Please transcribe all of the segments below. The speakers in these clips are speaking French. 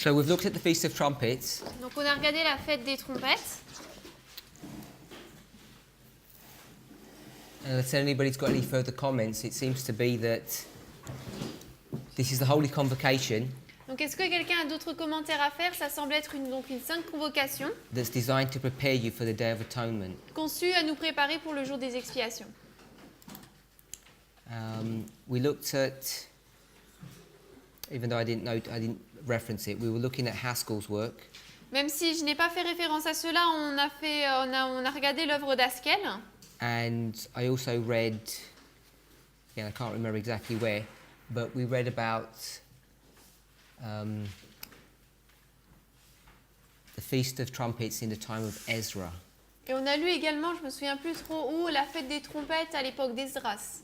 So we've looked at the Feast of Trumpets. Donc on a regardé la fête des trompettes. And if anybody's got any further comments, it seems to be that this is the Holy Convocation Donc est-ce que quelqu'un a d'autres commentaires à faire? Ça semble être une sainte convocation that's designed to prepare you for the Day of Atonement. conçue à nous préparer pour le jour des expiations. We looked at, even though I didn't reference it, we were looking at Haskell's work. Même si je n'ai pas fait référence à cela, on a regardé l'œuvre d'Haskell. And I also read, again, I can't remember exactly where, but we read about the Feast of Trumpets in the time of Ezra. Et on a lu également, je me souviens plus trop où, la fête des trompettes à l'époque d'Esdras.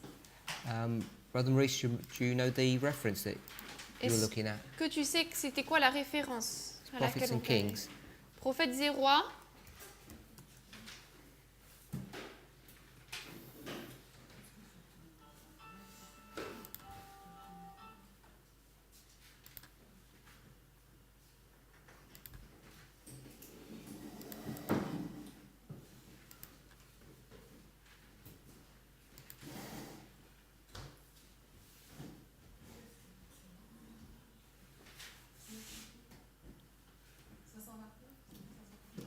Brother Maurice, do you know the reference that you were looking at? Que tu sais que c'était quoi la référence à laquelle Prophets on and fait? Kings. Prophètes et rois.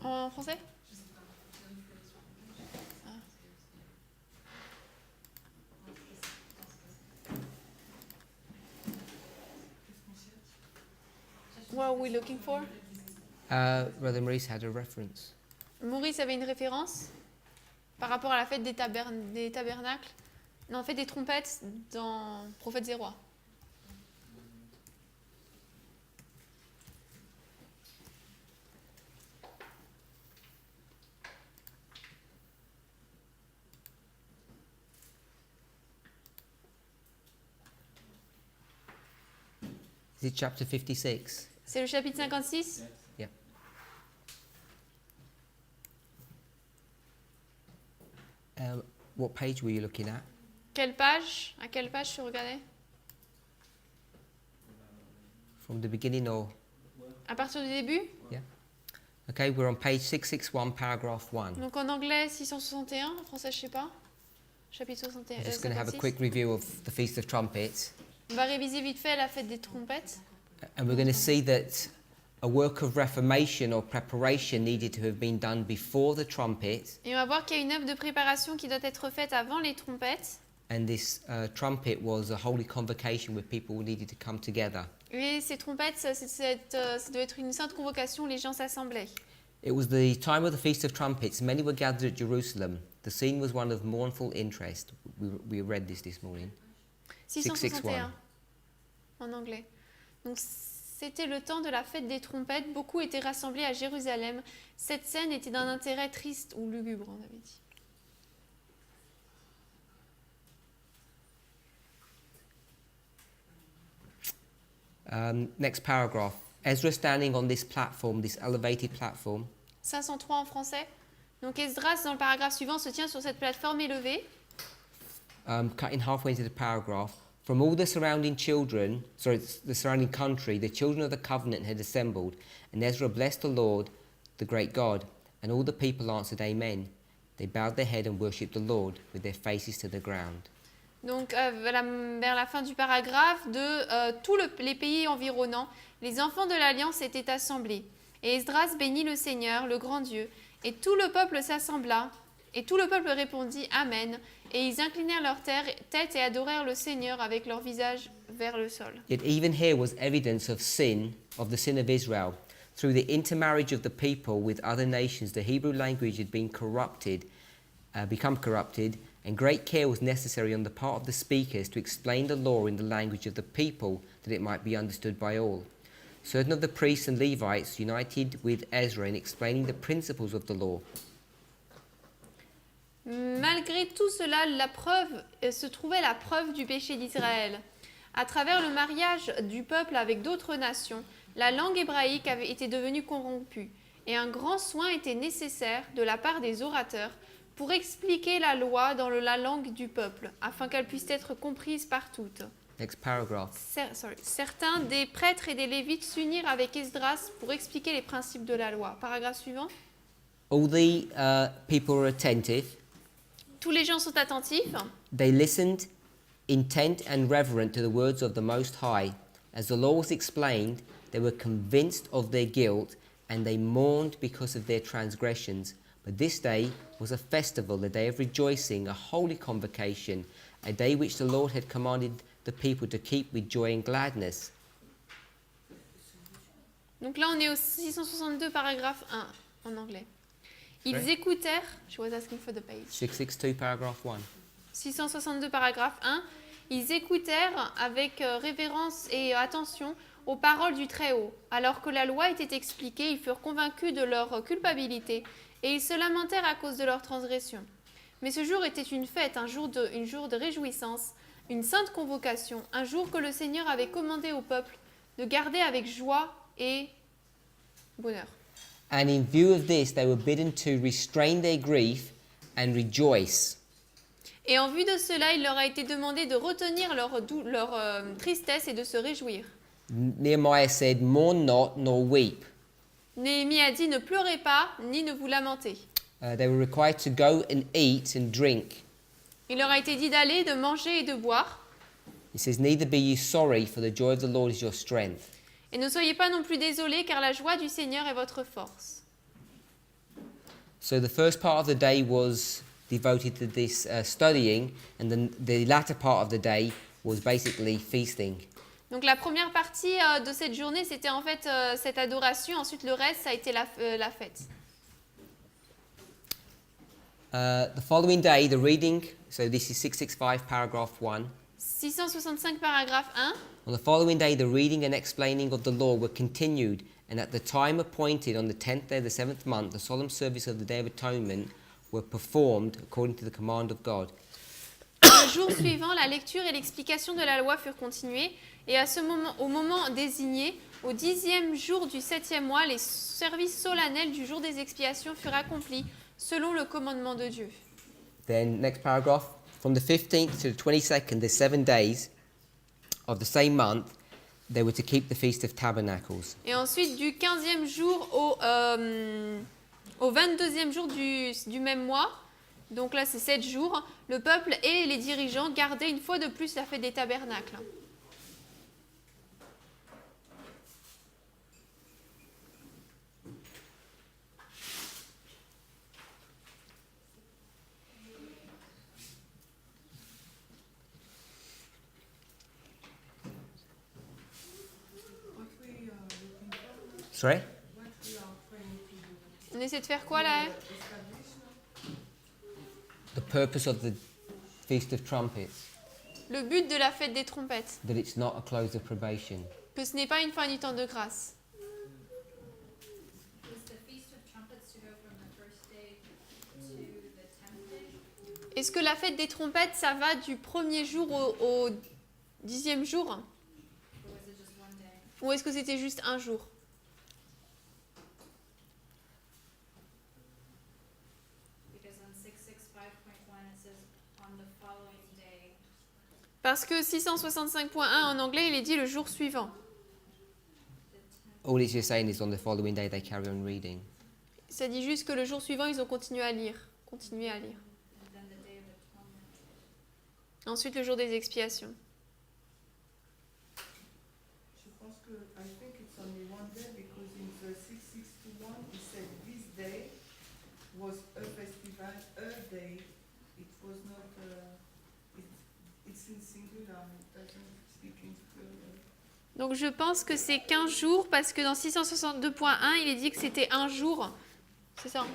En français? What are we looking for? Brother Maurice had a reference. Maurice avait une référence par rapport à la fête des tabernacles. Non, fête des trompettes dans Prophètes et rois. Is it chapter 56? C'est le chapitre 56? Yeah. What page were you looking at? Quelle page? À quelle page tu regardais? From the beginning or? À partir du début? Yeah. Okay, we're on page 661, paragraph 1. Donc en anglais 661, en français je sais pas. Chapitre 61. I'm just going to have a 56. quick review of the Feast of Trumpets. On va réviser vite fait la fête des trompettes. And we're going to see that a work of reformation or preparation needed to have been done before the trumpet. Et on va voir qu'il y a une œuvre de préparation qui doit être faite avant les trompettes. And this trumpet was a holy convocation where people needed to come together. Et ces trompettes, ça doit être une sainte convocation où les gens s'assemblaient. It was the time of the Feast of Trumpets. Many were gathered at Jerusalem. The scene was one of mournful interest. We read this morning. 661 en anglais. Donc c'était le temps de la fête des trompettes. Beaucoup étaient rassemblés à Jérusalem. Cette scène était d'un intérêt triste ou lugubre, on avait dit. Next paragraph. Ezra standing on this platform, this elevated platform. 503 en français. Donc Esdras, dans le paragraphe suivant, se tient sur cette plateforme élevée. Cutting halfway into the paragraph. From all the surrounding the surrounding country, the children of the covenant had assembled, and Ezra blessed the Lord, the great God, and all the people answered Amen. They bowed their head and worshipped the Lord with their faces to the ground. Donc vers la fin du paragraphe, de tous les pays environnants, les enfants de l'Alliance étaient assemblés. Et Esdras bénit le Seigneur, le grand Dieu, et tout le peuple s'assembla, et tout le peuple répondit Amen, et ils inclinèrent leur tête et adorèrent le Seigneur avec leur visage vers le sol. Yet even here was evidence of the sin of Israel. Through the intermarriage of the people with other nations, the Hebrew language had been become corrupted, and great care was necessary on the part of the speakers to explain the law in the language of the people that it might be understood by all. Certain of the priests and Levites united with Ezra in explaining the principles of the law. Malgré tout cela, se trouvait la preuve du péché d'Israël. À travers le mariage du peuple avec d'autres nations, la langue hébraïque avait été devenue corrompue, et un grand soin était nécessaire de la part des orateurs pour expliquer la loi dans la langue du peuple, afin qu'elle puisse être comprise par toutes. Next paragraph. Certains des prêtres et des lévites s'unirent avec Esdras pour expliquer les principes de la loi. Paragraphe suivant. All the people were attentive. Tous les gens sont attentifs. They listened, intent and reverent to the words of the Most High. As the law was explained, they were convinced of their guilt and they mourned because of their transgressions. But this day was a festival, a day of rejoicing, a holy convocation, a day which the Lord had commanded the people to keep with joy and gladness. Donc là, on est au 662, paragraphe 1, en anglais. Ils Sorry? écoutèrent... She was asking for the page. 662 paragraph 1. 662, paragraphe 1. Ils écoutèrent avec révérence et attention aux paroles du Très-Haut. Alors que la loi était expliquée, ils furent convaincus de leur culpabilité et ils se lamentèrent à cause de leur transgression. Mais ce jour était une fête, un jour de réjouissance, une sainte convocation, un jour que le Seigneur avait commandé au peuple de garder avec joie et bonheur. And in view of this, they were bidden to restrain their grief and rejoice. Et en vue de cela, il leur a été demandé de retenir leur tristesse et de se réjouir. Nehemiah said, "Mourn not, nor weep." Néhémie a dit, ne pleurez pas, ni ne vous lamentez. They were required to go and eat and drink. Il leur a été dit d'aller, de manger et de boire. He says, "Neither be ye sorry, for the joy of the Lord is your strength." Et ne soyez pas non plus désolés, car la joie du Seigneur est votre force. So the first part of the day was devoted to this studying, and then the latter part of the day was basically feasting. Donc la première partie de cette journée, c'était en fait cette adoration. Ensuite, le reste, ça a été la fête. The following day, the reading, so this is 665 paragraph 1. 665, paragraphe 1. On the following day, the reading and explaining of the law were continued, and at the time appointed on the 10th day of the 7th month, the solemn service of the Day of Atonement were performed according to the command of God. Le jour suivant, la lecture et l'explication de la loi furent continuées, et au moment désigné, au 10e jour du 7e mois, les services solennels du jour des expiations furent accomplis selon le commandement de Dieu. Then, next paragraph, from the 15th to the 22nd, the 7 days of the same month, they were to keep the Feast of Tabernacles. Et ensuite, du 15e jour au 22e jour du même mois, donc là c'est 7 jours, le peuple et les dirigeants gardaient une fois de plus la fête des tabernacles. Sorry? On essaie de faire quoi là? The purpose of the Feast of Trumpets, Le but de la fête des trompettes, that it's not a close of probation. que ce n'est pas une fin du temps de grâce. Is the Feast of Trumpets to go from the first day to the 10th day? Est-ce que la fête des trompettes, ça va du premier jour au 10e jour? Or was it just one day? Ou est-ce que c'était juste un jour? Because on 665.1 it says on the following day. Parce que 665.1 en anglais, il est dit le jour suivant. All it's just saying is on the following day they carry on reading. Ça dit juste que le jour suivant, ils ont continué à lire. Continué à lire. And then the Day of Atonement. Ensuite, le jour des expiations. Je pense que I think it's only one day because in the 661 it said this day was a festival, a day. It was not. It's in singular. It doesn't speak in plural. Donc, je pense que c'est 15 jours parce que dans 662.1, il est dit que c'était un jour. C'est ça?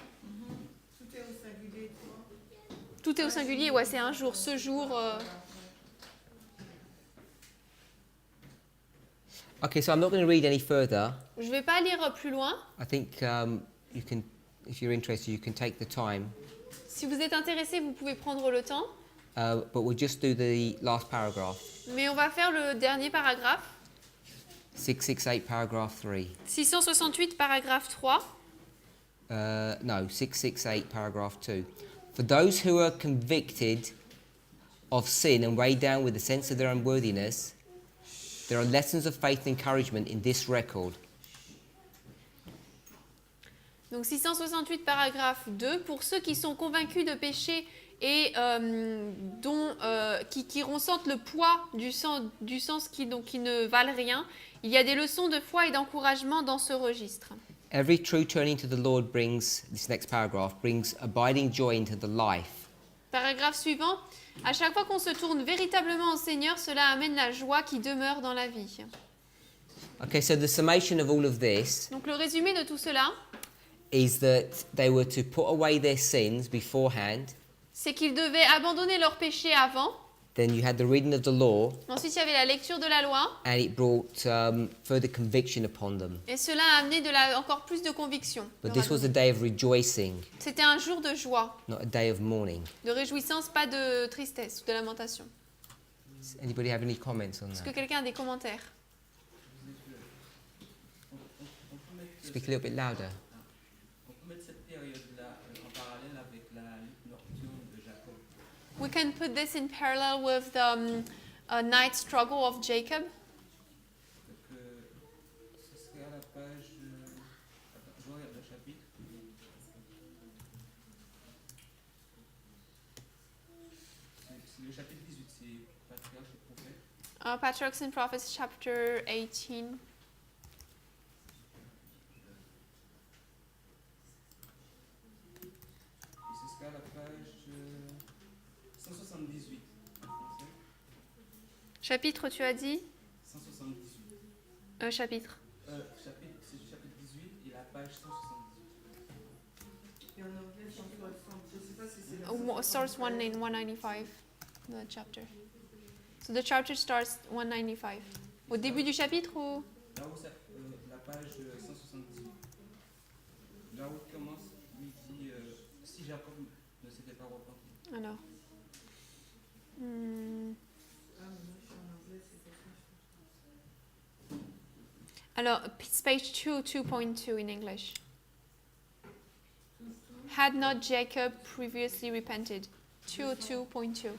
Tout est au singulier, tu vois. Tout est au singulier, ouais, c'est un jour. Ce jour. Okay, so I'm not going to read any further. Je ne vais pas lire plus loin. I think you can, if you're interested, you can take the time. Si vous êtes intéressé, vous pouvez prendre le temps. But we'll just do the last paragraph. Mais on va faire le dernier paragraphe. 668 paragraph 3. 668, paragraphe 3. No, 668 paragraph 2. For those who are convicted of sin and weighed down with a sense of their unworthiness, there are lessons of faith and encouragement in this record. Donc 668 paragraphe 2, pour ceux qui sont convaincus de péché et qui ressentent le poids du sens qui ne valent rien, il y a des leçons de foi et d'encouragement dans ce registre. Every true turning to the Lord brings, this next paragraph, brings abiding joy into the life. Paragraphe suivant, à chaque fois qu'on se tourne véritablement au Seigneur, cela amène la joie qui demeure dans la vie. Okay, so the summation of all of this Donc le résumé de tout cela, is that they were to put away their sins beforehand. c'est qu'ils devaient abandonner leurs péchés avant. Then you had the reading of the law, Ensuite, il y avait la lecture de la loi. and it brought further conviction upon them. Et cela a amené encore plus de conviction. But this was a day of rejoicing, C'était un jour de joie, not a day of mourning. de réjouissance, pas de tristesse ou de lamentation. Does anybody have any comments on Est-ce que that? quelqu'un a des commentaires? Speak a little bit louder. On peut mettre cette période-là en parallèle avec la lutte nocturne de Jacob. We can put this in parallel with the night struggle of Jacob. Donc, ce serait à la page. Attends, je regarde le chapitre. C'est le chapitre 18, c'est Patriarche et Prophète. Patriarchs and Prophets, chapter 18. Et ce serait à la page 178 en français. Chapitre, tu as dit 178. Chapitre. C'est le chapitre 18 et la page 178. Et en anglais, 160. Je ne sais pas si c'est la Starts 195, the chapter. So the chapter starts 195. Au début du chapitre ou Là où la page 178. Là où il commence, lui dit si Jacob ne s'était pas repenti. alors Ah, mais moi, je suis en anglais, c'est pour ça. alors it's page 2.2 in English. Had not Jacob previously repented? 202.2.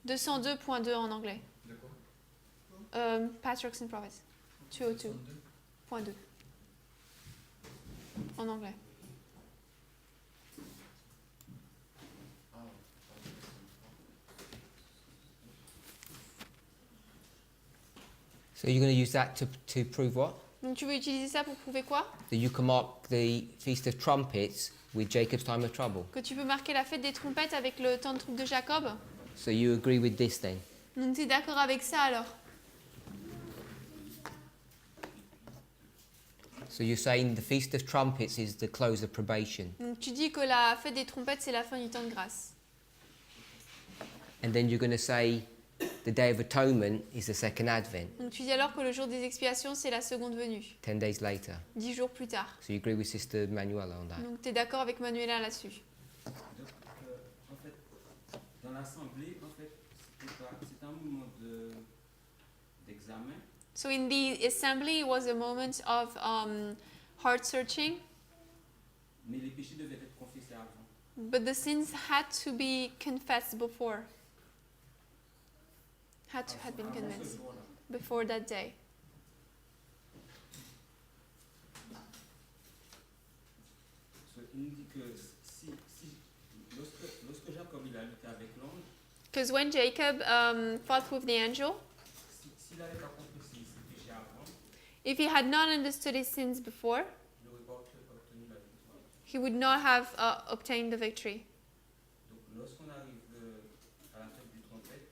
202.2 en anglais. De quoi Patriarchs and Prophets. 202.2 en anglais. So you're going to use that to prove what? Donc tu veux utiliser ça pour prouver quoi? That you can mark the Feast of Trumpets with Jacob's time of trouble. Que tu peux marquer la fête des trompettes avec le temps de trouble de Jacob? So you agree with this then? Donc tu es d'accord avec ça alors? So you're saying the Feast of Trumpets is the close of probation. Donc tu dis que la fête des trompettes c'est la fin du temps de grâce. And then you're going to say the Day of Atonement is the second Advent, Donc tu dis alors que le jour des expiations c'est la seconde venue, 10 days later. 10 jours plus tard. So you agree with Sister Manuela on that? Donc tu es d'accord avec Manuela là-dessus. Donc, en fait, dans l'assemblée, en fait, c'est un moment d'examen. So in the assembly it was a moment of heart searching, Mais les péchés devaient être confessés avant. but the sins had to be confessed before. Had been Avant ce convinced jour-là. before that day. Parce qu'il nous dit que lorsque Jacob il a lutté avec l'ange, Because when Jacob fought with the angel, s'il n'avait pas confessé ses péchés avant, if he had not understood his sins before, il n'aurait pas obtenu la victoire. he would not have obtained the victory. Donc lorsqu'on arrive à la fête du trompette,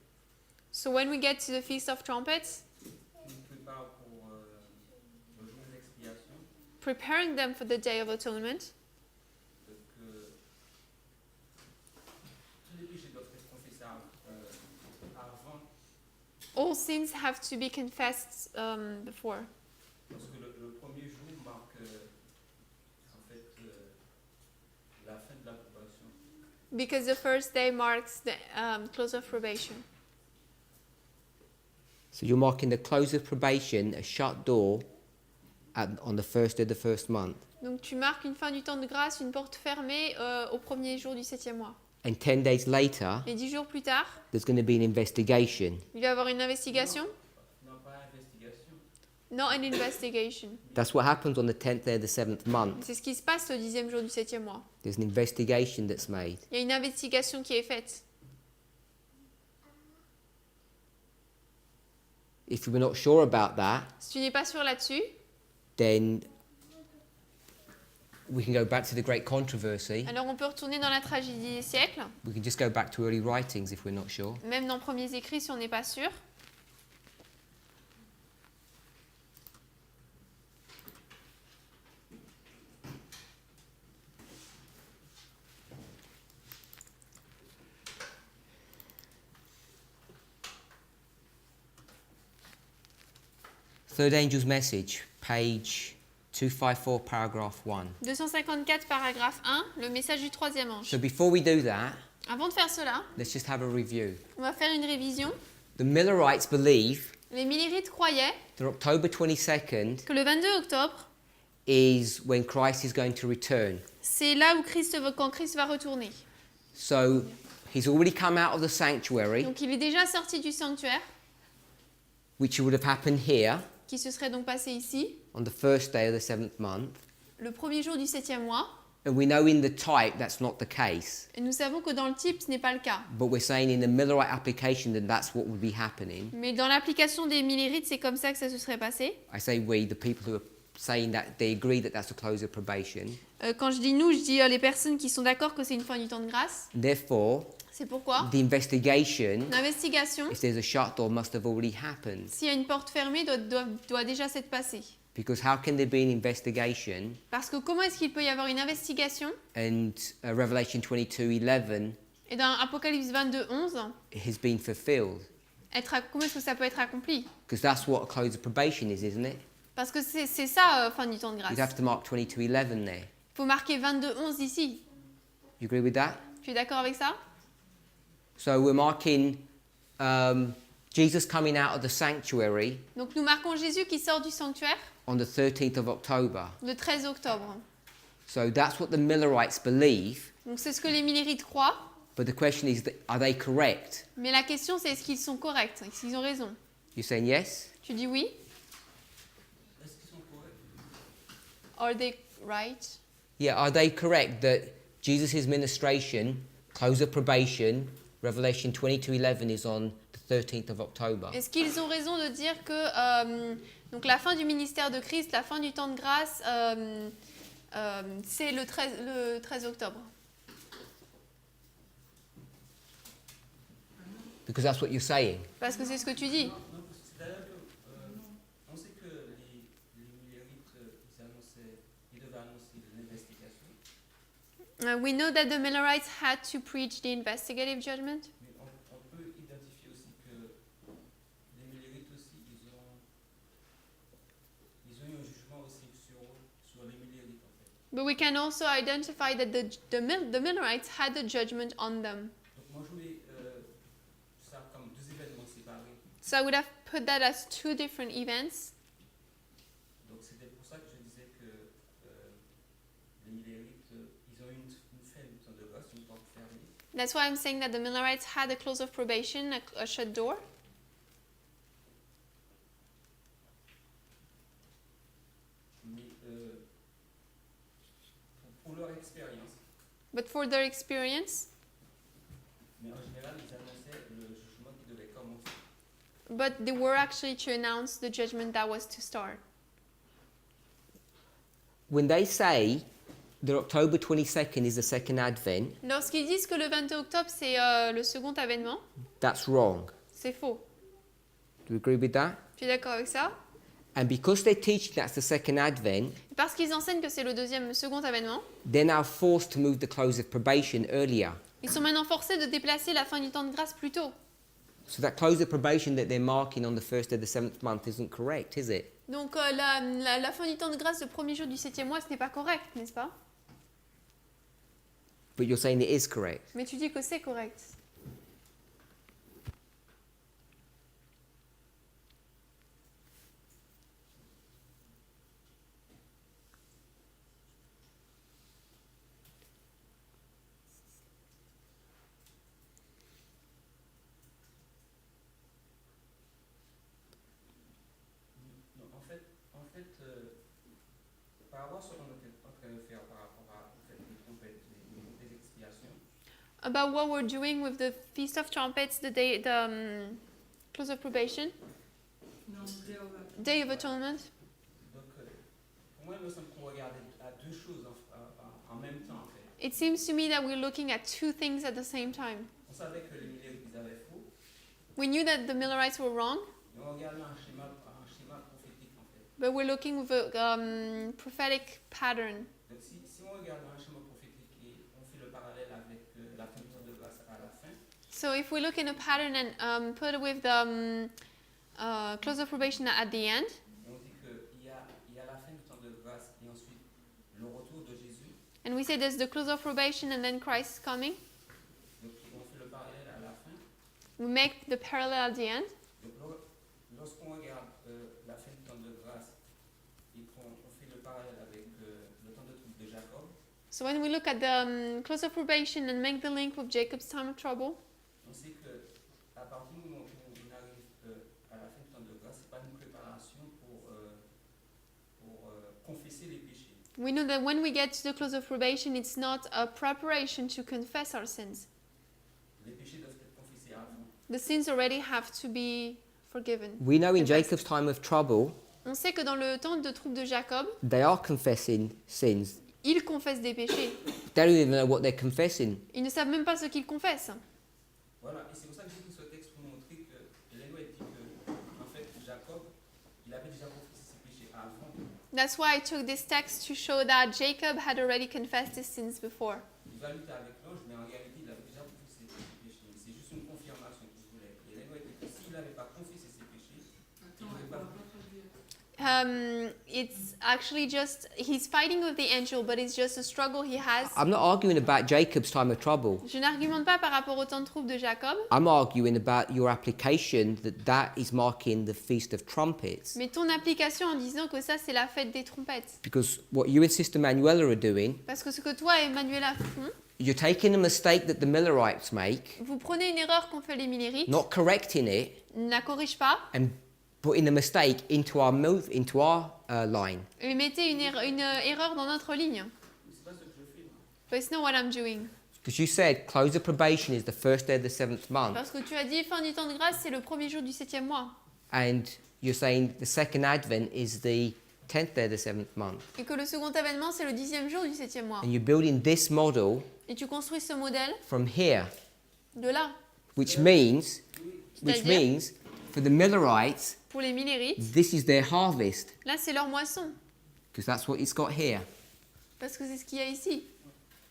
So when we get to the Feast of Trumpets, on nous prépare pour le jour de l'expiation. preparing them for the Day of Atonement, Donc tous les péchés doivent être confessés avant, all sins have to be confessed before. parce que le premier jour marque en fait la fin de l'approbation. Because the first day marks the close of probation. So you're marking the close of probation, a shut door, on the first day of the first month. Donc tu marques une fin du temps de grâce, une porte fermée au premier jour du 7e mois. And 10 days later, Et 10 jours plus tard, there's going to be an investigation. il va y avoir une investigation. Non, pas investigation. Non, une investigation. That's what happens on the 10th day of the 7th month. C'est ce qui se passe le 10e jour du 7e mois. There's an investigation that's made. Il y a une investigation qui est faite. If we're not sure about that, Si tu n'es pas sûr là-dessus, then we can go back to the great controversy. alors on peut retourner dans la tragédie des siècles, We can just go back to early writings if we're not sure. même dans premiers écrits si on n'est pas sûr. Third angel's message, page 254, paragraph 1. 254, paragraphe 1, le message du troisième ange. So before we do that, Avant de faire cela, let's just have a review. on va faire une révision. The Millerites believe Les Millérites croyaient that October 22nd que le 22 octobre, is when Christ is going to return. c'est là où quand Christ va retourner. So he's already come out of the sanctuary, Donc il est déjà sorti du sanctuaire, which would have happened here qui se serait donc passé ici, on the first day of the 7th month. le premier jour du 7e mois. And we know in the type that's not the case. Et nous savons que dans le type, ce n'est pas le cas. But we're saying in the Millerite application that that's what would be happening. Mais dans l'application des Millérites, c'est comme ça que ça se serait passé. I say we, the people who are saying that they agree that that's the close of probation. Quand je dis nous, je dis les personnes qui sont d'accord que c'est une fin du temps de grâce. Therefore, C'est pourquoi the investigation, l'investigation, if there's a shut door, must have already happened. s'il y a une porte fermée, doit déjà s'être passée. Because how can there be an investigation Parce que comment est-ce qu'il peut y avoir une investigation and Revelation 22:11 et dans Apocalypse 22, 11, has been fulfilled? comment est-ce que ça peut être accompli? Because that's what a close of probation is, isn't it? Parce que c'est ça, fin du temps de grâce. You'd have to mark 22:11 there. Il faut marquer 22, 11 ici. You agree with that? Tu es d'accord avec ça? So we're marking Jesus coming out of the sanctuary Donc nous marquons Jésus qui sort du sanctuaire on the 13th of October. le 13 octobre. So that's what the Millerites believe. Donc c'est ce que les Millérites croient. But the question is, are they correct? Mais la question, c'est est-ce qu'ils sont corrects? Est-ce qu'ils ont raison? You're saying yes? Tu dis oui? Est-ce qu'ils sont corrects? Are they right? Yeah, are they correct that Jesus' ministration, close of probation, Revelation 22:11 is on the 13th of October? Est-ce qu'ils ont raison de dire que donc la fin du ministère de Christ, la fin du temps de grâce, c'est le 13 octobre? Because that's what you're saying. Parce que c'est ce que tu dis. Non, c'est-à-dire que on sait que les Millérites, ils devaient annoncer l'investigation, We know that the Millerites had to preach the investigative judgment. mais on peut identifier aussi que les Millérites aussi, ils ont eu un jugement aussi sur les Millérites en fait. But we can also identify that the Millerites had a judgment on them. Donc moi je voulais ça comme deux événements séparés. So I would have put that as two different events. Donc c'était pour ça que je disais que les Millérites, ils ont eu une fin de temps de grâce, une porte fermée. That's why I'm saying that the Millerites had a close of probation, a shut door. Mais pour leur expérience, But for their experience, mais en général ils annonçaient le jugement qui devait commencer. but they were actually to announce the judgment that was to start. When they say that October 22nd is the second advent, Lorsqu'ils disent que le 22 octobre, c'est le second avènement, that's wrong. c'est faux. Do you agree with that? Tu es d'accord avec ça? And because they're teaching that's the second advent, Parce qu'ils enseignent que c'est le second avènement, they're now forced to move the close of probation earlier. ils sont maintenant forcés de déplacer la fin du temps de grâce plus tôt. So that close of probation that they're marking on the first day of the 7th month isn't correct, is it? Donc la fin du temps de grâce, le premier jour du 7e mois, ce n'est pas correct, n'est-ce pas? But you're saying it is correct. Mais tu dis que c'est correct. fait, par rapport à ce qu'on était en train de faire par rapport à en fait, les trompettes, les expiations, About what we're doing with the Feast of Trumpets, the close of probation, Non, Day of Atonement. donc pour moi, il me semble qu'on regardait à deux choses en même temps, en fait. It seems to me that we're looking at two things at the same time. On savait que les Millérites, ils avaient faux, We knew that the Millerites were wrong, mais on regardait un schéma prophétique, en fait. but we're looking with a prophetic pattern. Donc si on regarde un schéma prophétique et on fait le parallèle avec la fin du temps de grâce à la fin, So if we look in a pattern and put it with the close of probation at the end, on dit qu'il y a la fin du temps de grâce et ensuite le retour de Jésus. and we say there's the close of probation and then Christ coming, Donc on fait le parallèle à la fin. we make the parallel at the end. Donc lorsqu'on regarde la fin du temps de grâce et qu'on fait le parallèle avec le temps de trouble de Jacob, So when we look at the close of probation and make the link with Jacob's time of trouble, on sait que à partir du moment où on arrive à la fin du temps de grâce, c'est pas une préparation pour confesser les péchés. we know that when we get to the close of probation, it's not a preparation to confess our sins. Les péchés doivent être confessés avant. The sins already have to be forgiven. We know in Confessed. Jacob's time of trouble, On sait que dans le temps de trouble de Jacob, they are confessing sins. il confesse des péchés. They don't even know what they're confessing. Ils ne savent même pas ce qu'ils confessent. Voilà, et c'est pour ça que j'ai pris ce texte pour montrer que Hélène dit que, en fait, Jacob, il avait déjà confessé ses péchés avant. That's why I took this text to show that Jacob had already confessed his sins before. Il va lutter avec l'ange, mais en réalité, il avait déjà confessé ses péchés. C'est juste une confirmation qu'il voulait. Et Hélène dit que s'il n'avait pas confessé ses péchés, il n'aurait pas voulu. It's actually just, he's fighting with the angel, but it's just a struggle he has. I'm not arguing about Jacob's time of trouble. Je n'argumente pas par rapport au temps de trouble de Jacob, I'm arguing about your application that is marking the Feast of Trumpets. mais ton application en disant que ça c'est la fête des trompettes. Because what you and Sister Manuela are doing, Parce que ce que toi et Manuela font, you're taking a mistake that the Millerites make, vous prenez une erreur qu'ont fait les Millérites, not correcting it, ne la corrige pas, and putting the mistake into our line. et mettez une erreur dans notre ligne. C'est pas ce que je fais, moi. But it's not what I'm doing. Because you said close of probation is the first day of the 7th month, Parce que tu as dit fin du temps de grâce, c'est le premier jour du 7e mois. and you're saying the second Advent is the 10th day of the 7th month. Et que le second avènement, c'est le 10e jour du 7e mois. And you're building this model Et tu construis ce modèle from here, de là. which means C'est-à-dire, for the Millerites, pour les Millérites, this is their harvest, là c'est leur moisson. because that's what it's got here. Parce que c'est ce qu'il y a ici.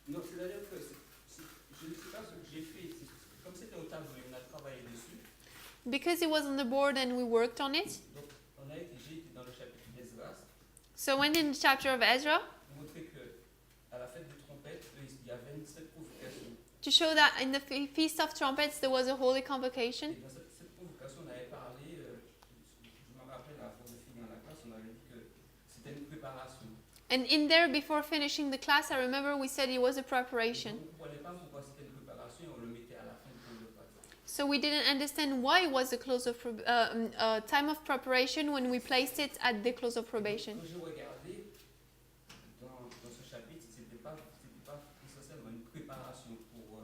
Non, c'est-à-dire que je ne sais pas ce que j'ai fait. Comme c'était au tableau et on a travaillé dessus, Because it was on the board and we worked on it. donc j'ai été dans le chapitre d'Esdras, So when in the chapter of Ezra, pour montrer qu'à la fête des trompettes, il y a 27 convocations. to show that in the Feast of Trumpets there was a holy convocation. Et dans cette convocation, on avait parlé, je me rappelle, avant de finir la classe, on avait dit que c'était une préparation. And in there, before finishing the class, I remember we said it was a preparation. On ne comprenait pas pourquoi c'était une préparation et on le mettait à la fin du temps de grâce. So we didn't understand why it was a close of time of preparation when we placed it at the close of probation. Quand j'ai regardé dans ce chapitre, c'était pas essentiellement une préparation pour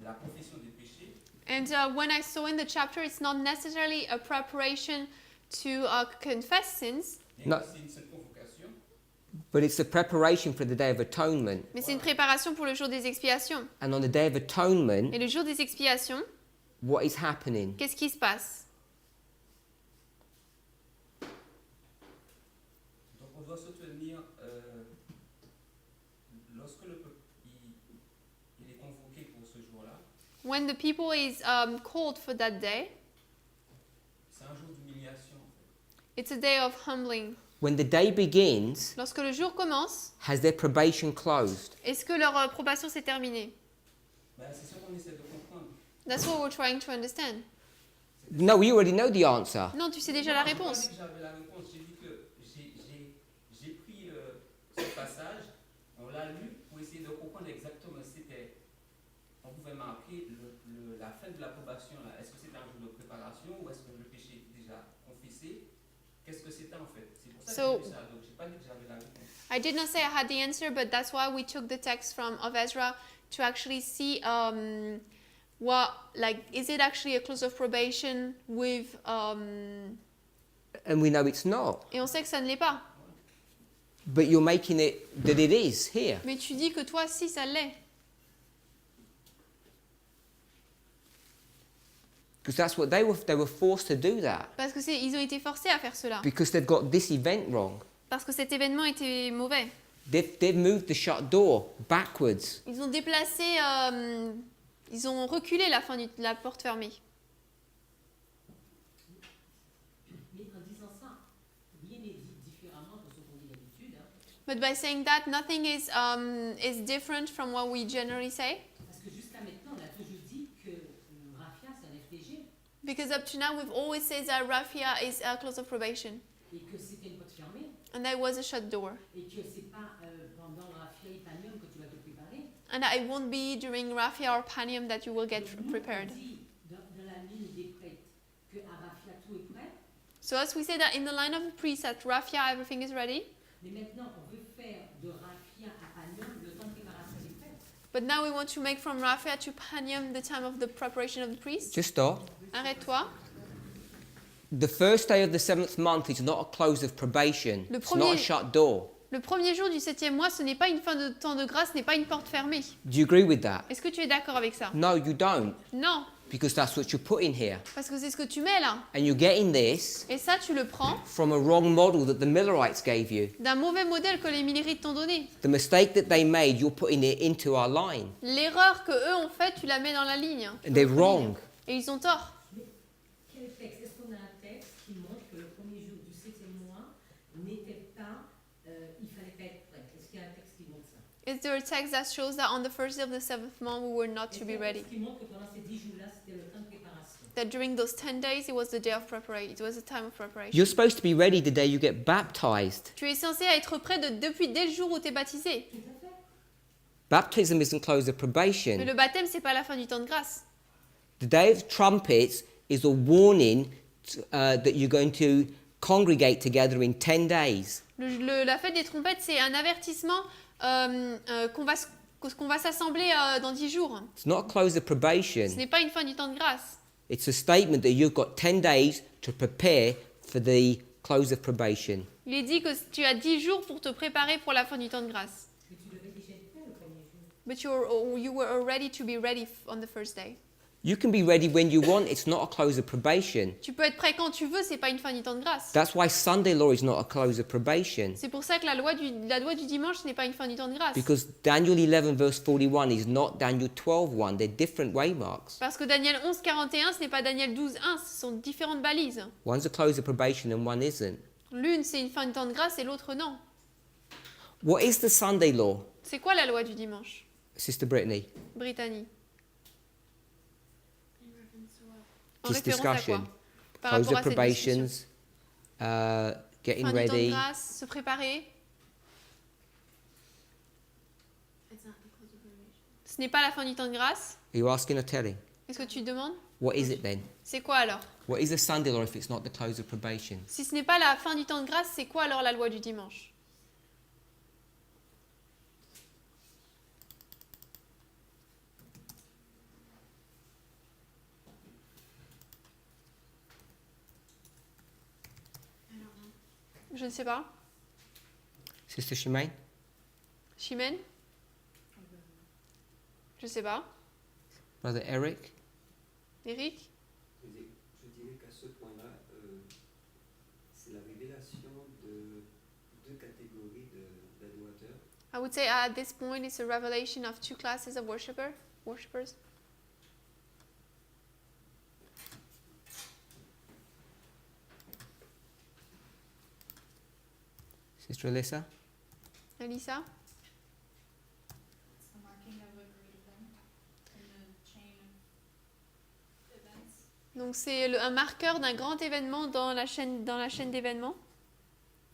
la confession des péchés, And when I saw in the chapter, it's not necessarily a preparation to confess sins, bien Non. que c'est une seule convocation, But it's a preparation for the Day of Atonement. mais c'est une préparation pour le jour des expiations. And on the Day of Atonement, Et le jour des expiations, what is happening? qu'est-ce qui se passe? donc on doit se tenir, lorsque le peuple il est convoqué pour ce jour-là, When the people is called for that day, c'est un jour d'humiliation en fait. it's a day of humbling. When the day begins, Lorsque le jour commence, has their probation closed? est-ce que leur probation s'est terminée? Ben, c'est ce qu'on essaie de comprendre. That's what we're trying to understand. No, we already know the answer. Non, tu sais déjà la Non, j'ai pas réponse. dit que j'avais la réponse, j'ai dit que j'ai pris ce passage, on l'a lu pour essayer de comprendre exactement si c'était. On pouvait marquer la fin de l'approbation là. Est-ce que c'était un jour de préparation ou est-ce que le péché est déjà confessé qu'est-ce que c'était en fait. C'est pour ça So- que j'ai lu ça. Donc j'ai pas dit que j'avais la réponse. I did not say I had the answer, but that's why we took the text of Ezra to actually see what, like, is it actually a clause of probation with, And we know it's not. et on sait que ça ne l'est pas. But you're making it that it is here. Mais tu dis que toi, si, ça l'est. Because that's what they were forced to do that. Parce que ils ont été forcés à faire cela. Because they've got this event wrong. Parce que cet événement était mauvais. They've moved the shut door backwards. Ils ont déplacé, ils ont reculé la porte fermée. Mais en disant ça, rien n'est dit différemment de ce qu'on dit d'habitude. Hein, But by saying that, nothing is different from what we generally say. parce que jusqu'à maintenant, on a toujours dit que Rafia, c'est un FTG Because up to now, we've always said that Rafia is a clause of probation. et que c'était une porte fermée And that was a shut door. et que c'est pas pendant Rafia et Panium que tu vas te préparer. And that it won't be during Rafia or Panium that you will get Donc, nous, prepared. on dit dans la ligne des prêtres que à Rafia tout est prêt, So as we say that in the line of the priest at Rafia, everything is ready. mais maintenant on veut faire de Rafia à Panium le temps de préparation des prêtres. But now we want to make from Rafia to Panium the time of the preparation of the priest. Just stop. Arrête-toi. The first day of the 7th month is not a close of probation. Le It's not a premier- shut door. Le premier jour du 7e mois, ce n'est pas une fin de temps de grâce, ce n'est pas une porte fermée. Do you agree with that? Est-ce que tu es d'accord avec ça? No, you don't. Non, Because that's what you're putting here. parce que c'est ce que tu mets là. And you're getting this Et ça, tu le prends from a wrong model that the Millerites gave you. d'un mauvais modèle que les Millerites t'ont donné. The mistake that they made, you're putting it into our line. L'erreur que eux ont faite, tu la mets dans la ligne. And they're wrong. Et ils ont tort. Quel texte? Est-ce qu'on a un texte qui montre que le premier jour du 7e mois n'était pas, il fallait pas être prêt? Est-ce qu'il y a un texte qui montre ça? Is there a text that shows that on the first day of the 7th month we were not Est-ce to qu'il y be a un ready? texte qui montre que pendant ces 10 jours-là, c'était le temps de préparation? That during those 10 days, it was the day of preparation. It was the time of preparation. You're supposed to be ready the day you get baptized. Tu es censé être prêt dès le jour où tu es baptisé. Tout à fait. Baptism isn't close of Mais probation. le baptême, c'est pas la fin du temps de grâce. The day of trumpets is a warning that you're going to congregate together in 10 days. La fête des trompettes, c'est un avertissement qu'on va s'assembler dans 10 jours. It's not a close of Ce probation. n'est pas une fin du temps de grâce. It's a statement that you've got 10 days to prepare for the close of probation. Il est dit que tu as 10 jours pour te préparer pour la fin du temps de grâce. Mais tu devais déjà être prêt le premier jour. But you were ready to be ready on the first day. You can be ready when you want. It's not a close of probation. Tu peux être prêt quand tu veux, c'est pas une fin du temps de grâce. That's why Sunday law is not a close of probation. C'est pour ça que la loi du dimanche, ce n'est pas une fin du temps de grâce. Because Daniel 11 verse 41 is not Daniel 12:1. They're different waymarks. Parce que Daniel 11, 41, ce n'est pas Daniel 12, 1, ce sont différentes balises. One's a close of probation and one isn't. L'une, c'est une fin du temps de grâce et l'autre, non. What is the Sunday law, C'est quoi la loi du dimanche, Sister Brittany? Brittany? En This référence à quoi? discussion. Par Close rapport of à cette discussion. probations, getting Fin du temps de ready. grâce, se préparer. Ce n'est pas la fin du temps de grâce. Are you asking or telling? Est-ce que tu demandes? What is it then? C'est quoi alors? What is the Sunday law if it's not the close of probation? Si ce n'est pas la fin du temps de grâce, c'est quoi alors la loi du dimanche? Je ne sais pas. Sister Shemaine? Chimène? Je ne sais pas. Brother Eric? Eric? Je dirais qu'à ce point-là, c'est la révélation de deux catégories d'adorateurs. I would say at this point it's a revelation of two classes of worshippers. Sister Alyssa? Alissa? It's the marking of a great event in the chain of events. Donc c'est un marqueur d'un grand événement dans la chaîne d'événements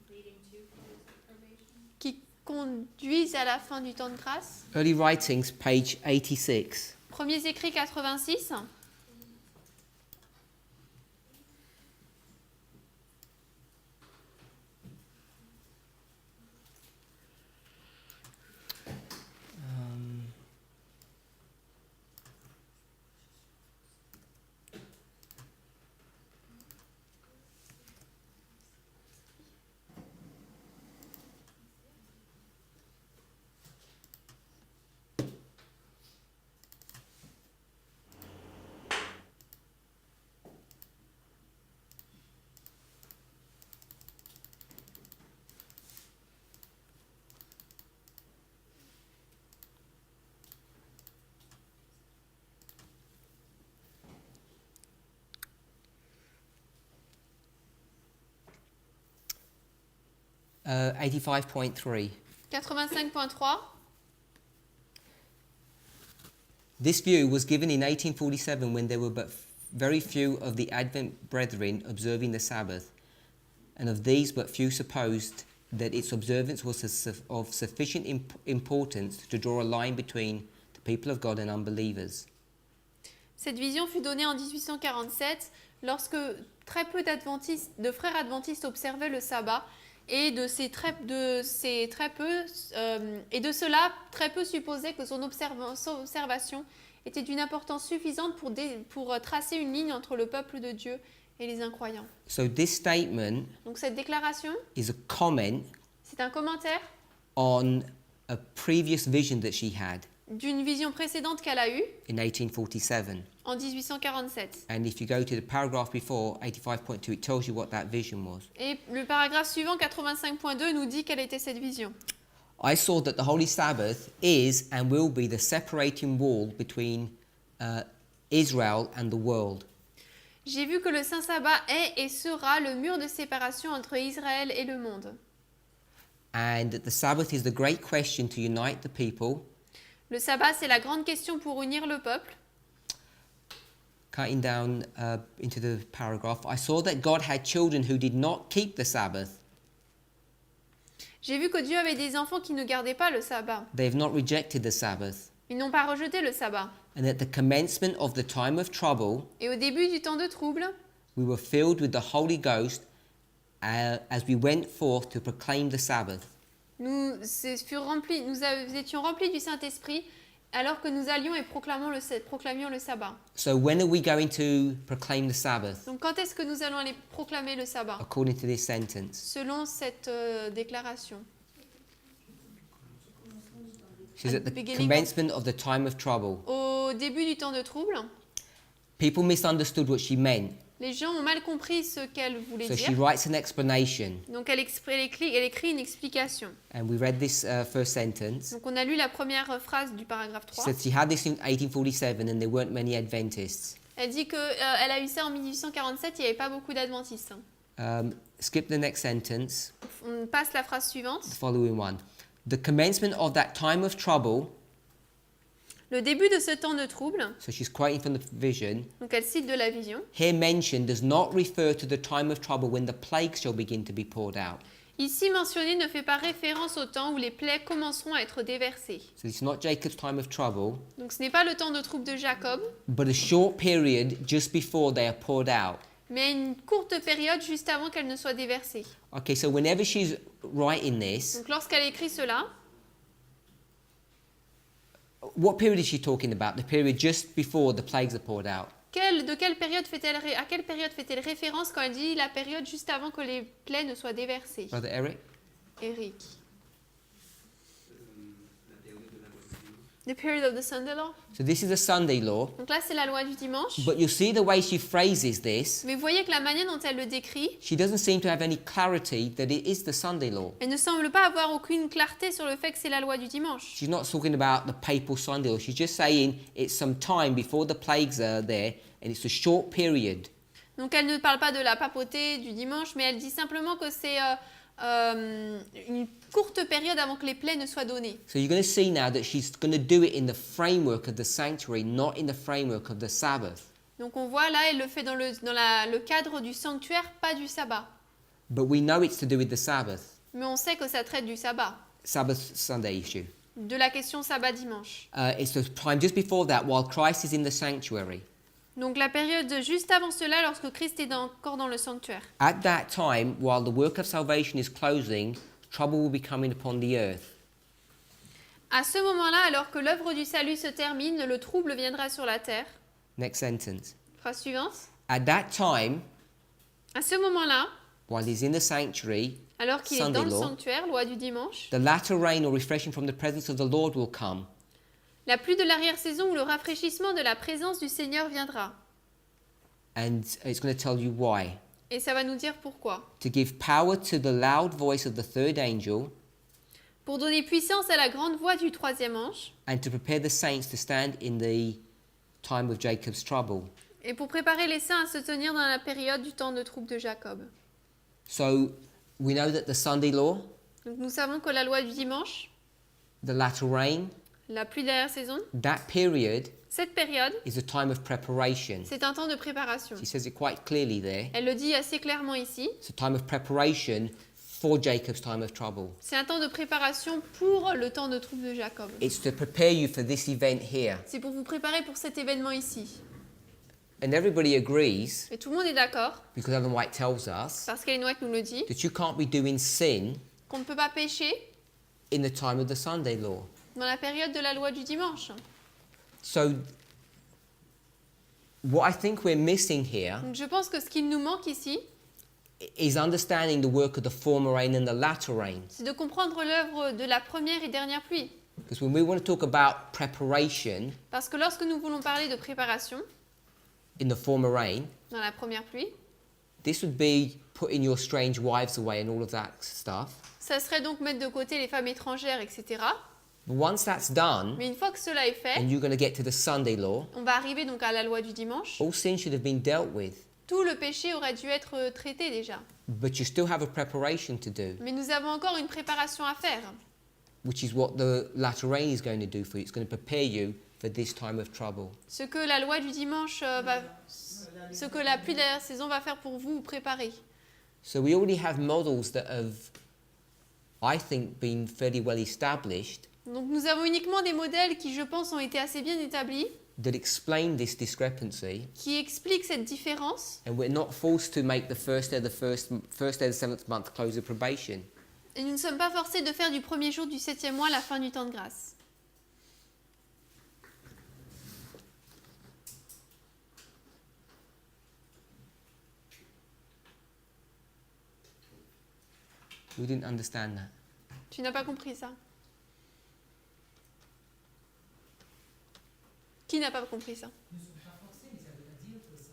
Leading to close of probation. qui conduisent à la fin du temps de grâce. Early Writings, page 86. Premiers écrits 86. 85.3. 85.3. This view was given in 1847 when there were but very few of the Advent brethren observing the Sabbath, and of these but few supposed that its observance was of sufficient importance to draw a line between the people of God and unbelievers. Cette vision fut donnée en 1847 lorsque très peu de frères adventistes observaient le sabbat et de cela très peu supposaient que son observation était d'une importance suffisante pour tracer une ligne entre le peuple de Dieu et les incroyants. So this statement Donc cette déclaration, is a comment c'est un commentaire on a previous vision that she had d'une vision précédente qu'elle a eue in 1847. en 1847. And if you go to the paragraph before, 85.2, it tells you what that vision was. Et le paragraphe suivant, 85.2, nous dit quelle était cette vision. I saw that the Holy Sabbath is and will be the separating wall between Israel and the world. J'ai vu que le Saint Sabbat est et sera le mur de séparation entre Israël et le monde. And the Sabbath is the great question to unite the people. Le sabbat, c'est la grande question pour unir le peuple. Cutting down into the paragraph, I saw that God had children who did not keep the Sabbath. J'ai vu que Dieu avait des enfants qui ne gardaient pas le sabbat. They have not rejected the Sabbath. Ils n'ont pas rejeté le sabbat. And at the commencement of the time of trouble, Et au début du temps de trouble, we were filled with the Holy Ghost as we went forth to proclaim the Sabbath. nous étions remplis du Saint-Esprit alors que nous allions et proclamions le sabbat. So when are we going to proclaim the Sabbath? Donc quand est-ce que nous allons aller proclamer le sabbat? According to this sentence. Selon cette déclaration. She's At at the the beginning commencement of the time of trouble. Au début du temps de trouble, People misunderstood what she meant. les gens ont mal compris ce qu'elle voulait So she dire. writes an explanation. Donc elle écrit une explication. And we read this first sentence. Donc on a lu la première phrase du paragraphe She 3. said she had this in 1847 and there weren't many Adventists. Elle dit qu'elle a eu ça en 1847, il n'y avait pas beaucoup d'adventistes. Skip the next sentence, On passe la phrase suivante. the following one. The commencement of that time of trouble, Le début de ce temps de trouble, so she's quoting from the vision, donc elle cite de la vision. here mentioned does not refer to the time of trouble when the plagues shall begin to be poured out. Ici mentionné ne fait pas référence au temps où les plaies commenceront à être déversées. So it's not Jacob's time of trouble, Donc ce n'est pas le temps de trouble de Jacob, but a short period just before they are poured out. mais une courte période juste avant qu'elle ne soit déversée. Okay, so whenever she's writing this, Donc lorsqu'elle écrit cela, what period is she talking about? The period just before the plagues are poured out. à quelle période fait-elle référence quand elle dit la période juste avant que les plaies ne soient déversées? Brother Eric? Eric. La période de la loi du dimanche. The period of the Sunday law. So this is a Sunday law, Donc là, c'est la loi du dimanche. but you'll see the way she phrases this. Mais vous voyez que la manière dont elle le décrit, She doesn't seem to have any clarity that it is the Sunday law. elle ne semble pas avoir aucune clarté sur le fait que c'est la loi du dimanche. She's not talking about the papal Sunday law. She's just saying it's some time before the plagues are there and it's a short period. Donc elle ne parle pas de la papauté du dimanche, mais elle dit simplement que c'est une courte période avant que les plaies ne soient données. So you're going to see now that she's going to do it in the framework of the sanctuary, not in the framework of the Sabbath. Donc on voit là, elle le fait dans le cadre du sanctuaire, pas du sabbat. But we know it's to do with the Sabbath, Mais on sait que ça traite du sabbat, Sabbath Sunday issue. de la question sabbat-dimanche. It's the time just before that while Christ is in the sanctuary. Donc la période juste avant cela, lorsque Christ est encore dans le sanctuaire. At that time, while the work of salvation is closing, trouble will be coming upon the earth. À ce moment-là, alors que l'œuvre du salut se termine, le trouble viendra sur la terre. Next sentence. Phrase suivante. At that time, À ce moment-là, while he's in the sanctuary, alors qu'il est Sunday dans le law, sanctuaire, loi du dimanche, the latter rain or refreshing from the presence of the Lord will come. la pluie de l'arrière-saison ou le rafraîchissement de la présence du Seigneur viendra. And it's going to tell you why. Et ça va nous dire pourquoi. To give power to the loud voice of the third angel, Pour donner puissance à la grande voix du troisième ange, and to prepare the saints to stand in the time of Jacob's trouble. et pour préparer les saints à se tenir dans la période du temps de trouble de Jacob. So we know that the Sunday law Donc nous savons que la loi du dimanche, the latter rain, la pluie d'arrière-saison, that period cette période, is a time of preparation. c'est un temps de préparation. She says it quite clearly there. Elle le dit assez clairement ici. It's a time of preparation for Jacob's time of trouble. C'est un temps de préparation pour le temps de trouble de Jacob. It's to prepare you for this event here. C'est pour vous préparer pour cet événement ici. And everybody agrees, Et tout le monde est d'accord, because Ellen White tells us, parce qu'Ellen White nous le dit, that you can't be doing sin qu'on ne peut pas pécher in the time of the Sunday law. dans la période de la loi du dimanche. So, what I think we're missing here Donc je pense que ce qu'il nous manque ici, is understanding the work of the former rain and the latter rain. c'est de comprendre l'œuvre de la première et dernière pluie. Because when we want to talk about preparation Parce que lorsque nous voulons parler de préparation in the former rain, dans la première pluie, this would be putting your strange wives away and all of that stuff. ça serait donc mettre de côté les femmes étrangères, etc. But once that's done, Mais une fois que cela est fait, and you're going to get to the Sunday law, on va arriver donc à la loi du dimanche. all sin should have been dealt with. Tout le péché aurait dû être traité déjà. But you still have a preparation to do, Mais nous avons encore une préparation à faire. which is what the latter rain is going to do for you. It's going to prepare you for this time of trouble. Ce que la loi du dimanche ce que la pluie d'arrière-saison va faire pour vous préparer. So we already have models that have, I think, been fairly well established Donc nous avons uniquement des modèles qui, je pense, ont été assez bien établis, that explain this discrepancy, qui expliquent cette différence. and we're not forced to make the first day of the seventh month close of probation. Et nous ne sommes pas forcés de faire du premier jour du 7e mois la fin du temps de grâce. We didn't understand that. Tu n'as pas compris ça? Qui n'a pas compris ça? Nous ne sommes pas forcés, mais ça ne veut pas dire que ça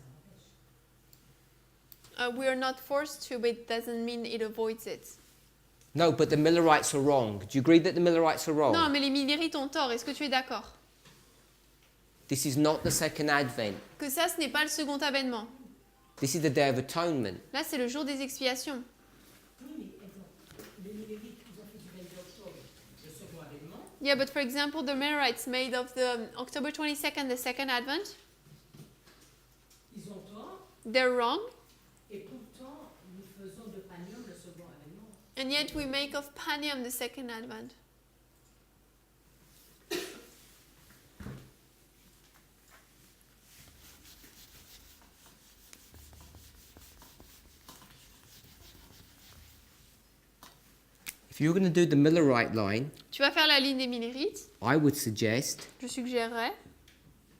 empêche. We are not forced to, but it doesn't mean it avoids it. No, but the Millerites are wrong. Do you agree that the Millerites are wrong? Non, mais les Millérites ont tort. Est-ce que tu es d'accord? This is not the second advent. Que ça, ce n'est pas le second avènement. This is the Day of Atonement. Là, c'est le jour des expiations. Oui, mais exemple, les Millérites, ils ont fait du 22 octobre le second avènement. Yeah, but for example, the Millerites made of the October 22nd, the second advent. Ils ont tort, They're wrong. et pourtant, nous faisons de Panium le second avènement. And yet we make of Panium the second advent. If you're going to do the Millerite line, Tu vas faire la ligne des Millérites. I would suggest Je suggérerais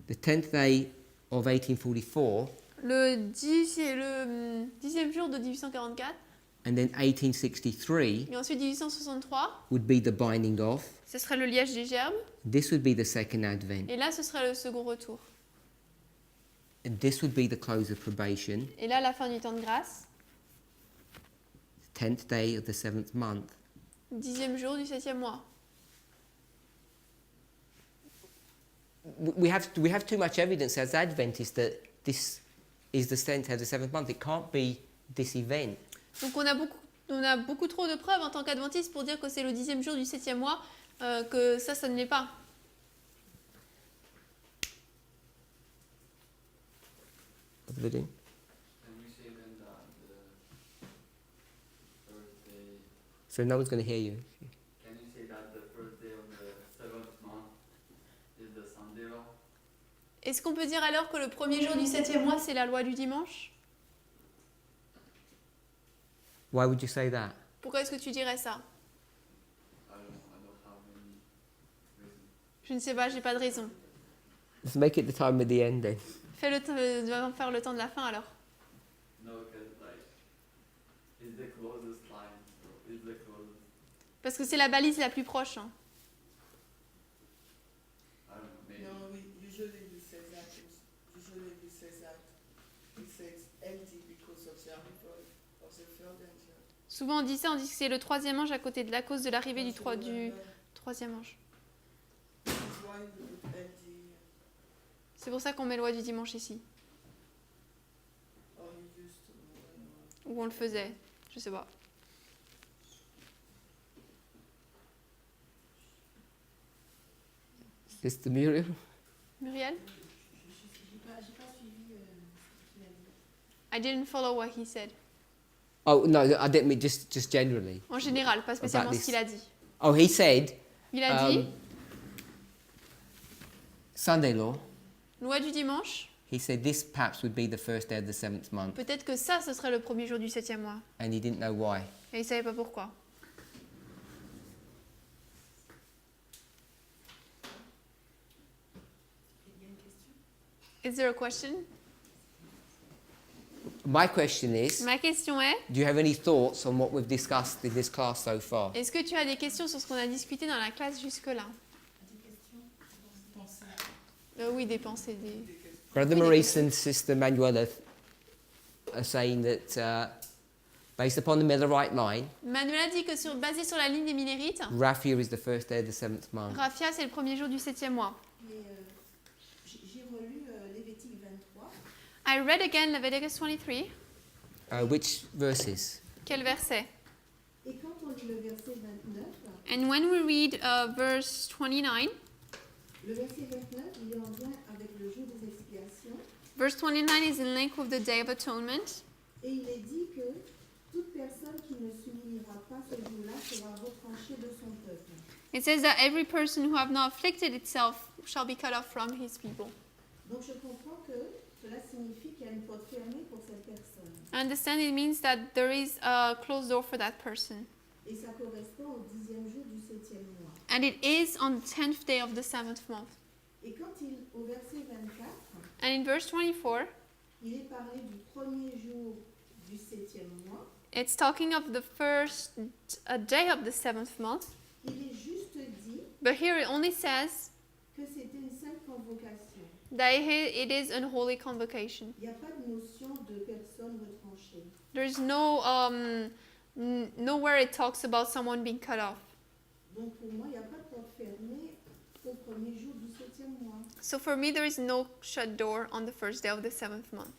the 10th day of 1844 le 10e jour de 1844 and then 1863 et ensuite 1863. would be the binding off. Ce serait le liage des gerbes. This would be the second advent. Et là, ce serait le second retour. And this would be the close of probation, Et là, la fin du temps de grâce. 10th day of the 7th month. 10e jour du 7e mois. We have too much evidence as Adventists that this is the 10th day of the 7th month. It can't be this event. Donc on a beaucoup trop de preuves en tant qu'adventiste pour dire que c'est le 10e jour du 7e mois, que ça ne l'est pas. What do they do? Can we say then that the first day, So no one's going to hear you. can you say that the first day of the seventh month is the Sunday law? Est-ce qu'on peut dire alors que le premier jour du 7e mois, c'est la loi du dimanche? Why would you say that? Pourquoi est-ce que tu dirais ça? I don't have any reason. Je ne sais pas, j'ai pas de raison. Let's make it the time of the end then. Devons faire le temps de la fin alors. No, because like, it's the closest line. So it's the closest. Parce que c'est la balise la plus proche. Hein. I don't know, maybe. No, usually we say that. Usually we say that. We say it's empty because of the arrival of the third angel. Souvent on dit ça, on dit que c'est le troisième ange à côté de la cause de l'arrivée du troisième ange. This is why we put empty C'est pour ça qu'on met loi du dimanche ici. or you used to. Ou on le faisait, je sais pas. Sister Muriel? Muriel? J'ai pas suivi ce qu'il a dit. I didn't follow what he said. Oh, no, I didn't mean just generally. En général, pas spécialement About ce qu'il a dit. Oh, he said, Il a dit, Sunday law, loi du dimanche, he said this perhaps would be the first day of the 7th month, peut-être que ça, ce serait le premier jour du 7e mois. and he didn't know why. Et il ne savait pas pourquoi. Il y a une question. Is there a question? My question is, Ma question est, do you have any thoughts on what we've discussed in this class so far? est-ce que tu as des questions sur ce qu'on a discuté dans la classe jusque-là? Des questions? Pensez. Oui, des pensées. Des... Brother Maurice and Sister Manuela are saying that based upon the Millerite line, Manuela dit que basé sur la ligne des Millérites, Raphia is the first day of the 7th month. Raphia, c'est le premier jour du 7e mois. Mais j'ai relu Lévitique 23. I read again Leviticus 23. Which verses? Quel verset? Et quand on lit le verset 29, And when we read verse 29, le verset 29, il est en lien avec le jour des expiations. verse 29 is in link with the Day of Atonement. Et il est dit que toute personne qui ne s'humiliera pas ce jour-là sera retranchée de son peuple. It says that every person who have not afflicted itself shall be cut off from his people. Donc je comprends que cela signifie qu'il y a une porte fermée pour cette personne. I understand it means that there is a closed door for that person. Et ça correspond au 10e jour du 7e mois. And it is on the 10th day of the 7th month. Et quand au verset 24, And in verse 24, il est parlé du premier jour du 7e mois, it's talking of the first day of the 7th month. il est juste dit But here it only says que c'était une simple convocation. that it is an holy convocation. Il n'y a pas de notion de personne retranchée. There's no nowhere it talks about someone being cut off. Donc pour moi, il n'y a pas de porte fermée au premier jour du 7e mois. So for me, there is no shut door on the first day of the 7th month.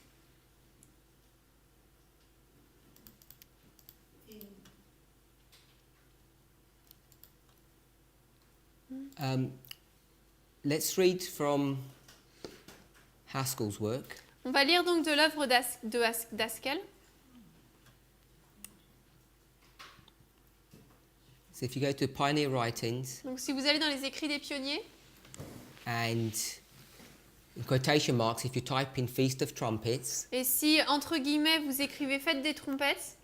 Et Let's read from Haskell's work. On va lire donc de l'œuvre d'Haskell. So if you go to Pioneer Writings Donc si vous allez dans les écrits des pionniers, and in quotation marks, if you type in Feast of Trumpets, et si entre guillemets vous écrivez Fête des trompettes,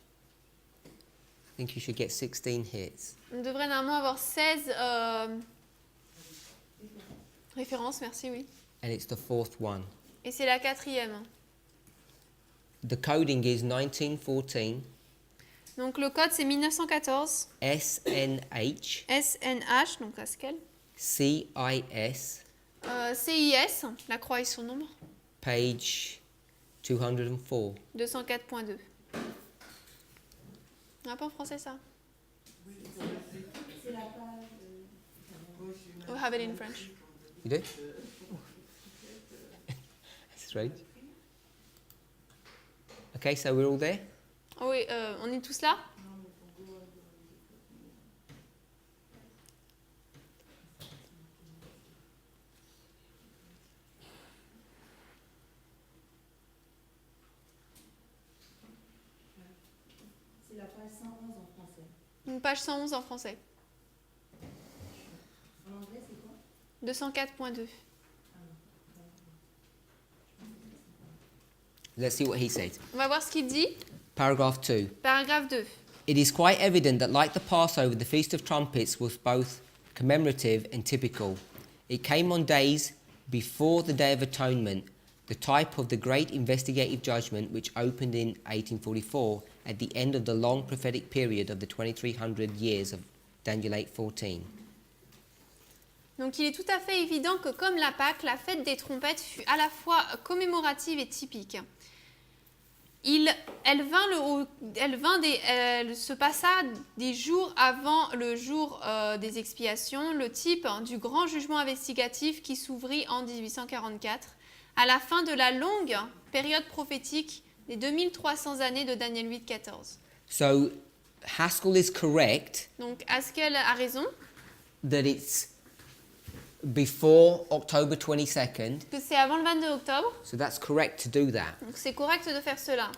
I think you should get 16 hits. on devrait normalement avoir 16 références, merci, oui. And it's the fourth one. Et c'est la 4e. The coding is 1914 Donc le code c'est 1914, SNH SNH, donc Haskell, CIS CIS, la croix et son nombre, page 204. 204.2. On n'a pas en français ça? c'est la page. We have it in French. You do? Strange. Okay, so we're all there? Oh oui, on est tous là? C'est la page 111 en français. Donc page 111 en français. En anglais, c'est quoi? 204.2. Let's see what he said. On va voir ce qu'il dit. Paragraph 2. Paragraphe 2. It is quite evident that, like the Passover, the Feast of Trumpets was both commemorative and typical. It came on days before the Day of Atonement, the type of the great investigative judgment which opened in 1844 at the end of the long prophetic period of the 2300 years of Daniel 8:14. Donc il est tout à fait évident que comme la Pâque, la fête des trompettes fut à la fois commémorative et typique. Se passa des jours avant le jour des expiations, le type du grand jugement investigatif qui s'ouvrit en 1844, à la fin de la longue période prophétique des 2300 années de Daniel 8:14. So Haskell is correct Donc Haskell a raison that it's before October 22nd, que c'est avant le 22 octobre, so that's correct to do that. donc c'est correct de faire cela.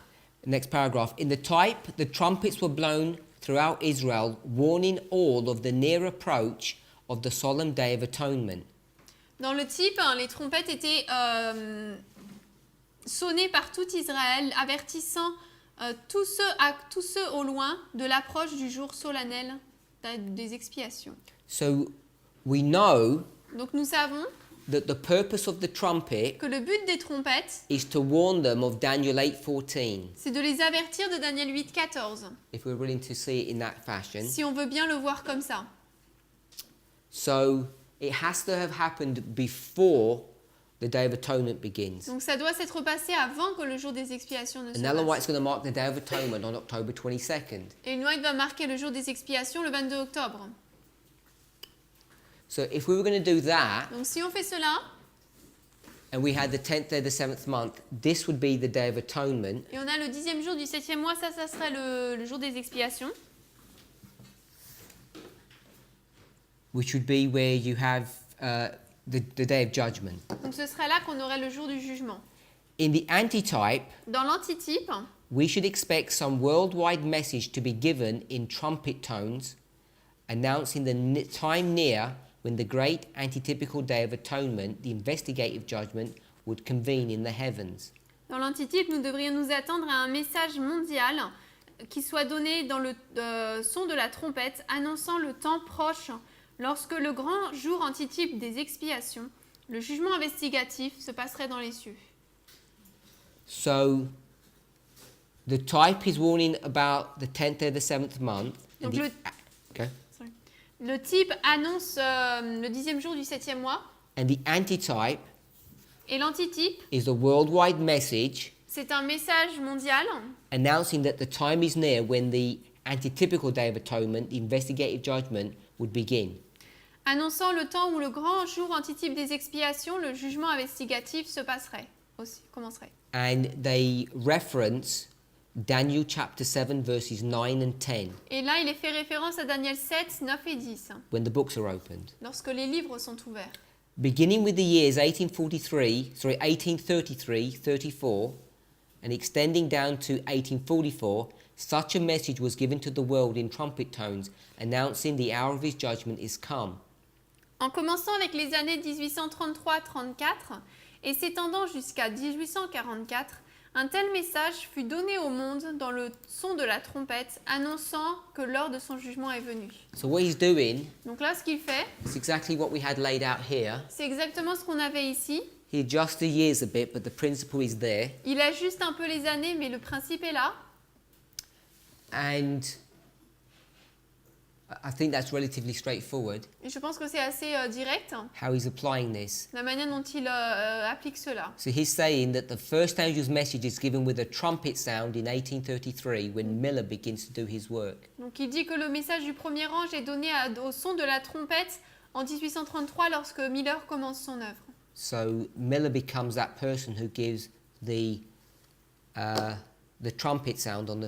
Next paragraph. In the type, the trumpets were blown throughout Israel, warning all of the near approach of the solemn Day of Atonement. Dans le type, hein, les trompettes étaient sonnées par tout Israël, avertissant tous ceux au loin de l'approche du jour solennel des expiations. So we know Donc nous savons that the purpose of the trumpet que le but des trompettes, is to warn them of Daniel 8:14, c'est de les avertir de Daniel 8, 14, if we're willing to see it in that fashion. si on veut bien le voir comme ça. So it has to have happened before the Day of Atonement begins. Donc ça doit s'être passé avant que le jour des expiations ne se And Ellen passe. White's going to mark the Day of Atonement on October 22nd. Et White va marquer le jour des expiations le 22 octobre. So if we were going to do that, Donc si on fait cela, and we had the 10th day of the 7th month, this would be the Day of Atonement. et on a le 10e jour du 7e mois, ça serait le jour des expiations. Which would be where you have the Day of Judgment. Donc ce serait là qu'on aurait le jour du jugement. In the antitype, Dans l'antitype, we should expect some worldwide message to be given in trumpet tones, announcing the time near when the great antitypical Day of Atonement, the investigative judgment, would convene in the heavens. dans l'antitype, nous devrions nous attendre à un message mondial qui soit donné dans le son de la trompette, annonçant le temps proche lorsque le grand jour antitype des expiations, le jugement investigatif, se passerait dans les cieux. So, the type is warning about the 10th day of the 7th month. and Donc okay. le type annonce le 10e jour du 7e mois, And the antitype et l'antitype, is a worldwide message c'est un message mondial announcing that the time is near when the antitypical Day of Atonement, the investigative judgment, would begin. annonçant le temps où le grand jour antitype des expiations, le jugement investigatif se passerait, aussi, commencerait. And they reference Daniel chapter 7 verses 9 and 10 Et là, il est fait référence à Daniel 7, 9 et 10, when the books are opened. lorsque les livres sont ouverts. Beginning with the years 1833, 34, and extending down to 1844, such a message was given to the world in trumpet tones, announcing the hour of his judgment is come. En commençant avec les années 1833-34 et s'étendant jusqu'à 1844, un tel message fut donné au monde dans le son de la trompette, annonçant que l'heure de son jugement est venue. So what he's doing Donc là, ce qu'il fait, is exactly what we had laid out here. c'est exactement ce qu'on avait ici. He adjusts the years a bit, but the principle is there. Il ajuste un peu les années, mais le principe est là. And I think that's relatively straightforward, Et je pense que c'est assez direct, how he's applying this. la manière dont il applique cela. So he's saying that the first angel's message is given with a trumpet sound in 1833 when Miller begins to do his work. Donc il dit que le message du premier ange est donné au son de la trompette en 1833 lorsque Miller commence son œuvre. So Miller becomes that person who gives the trumpet sound on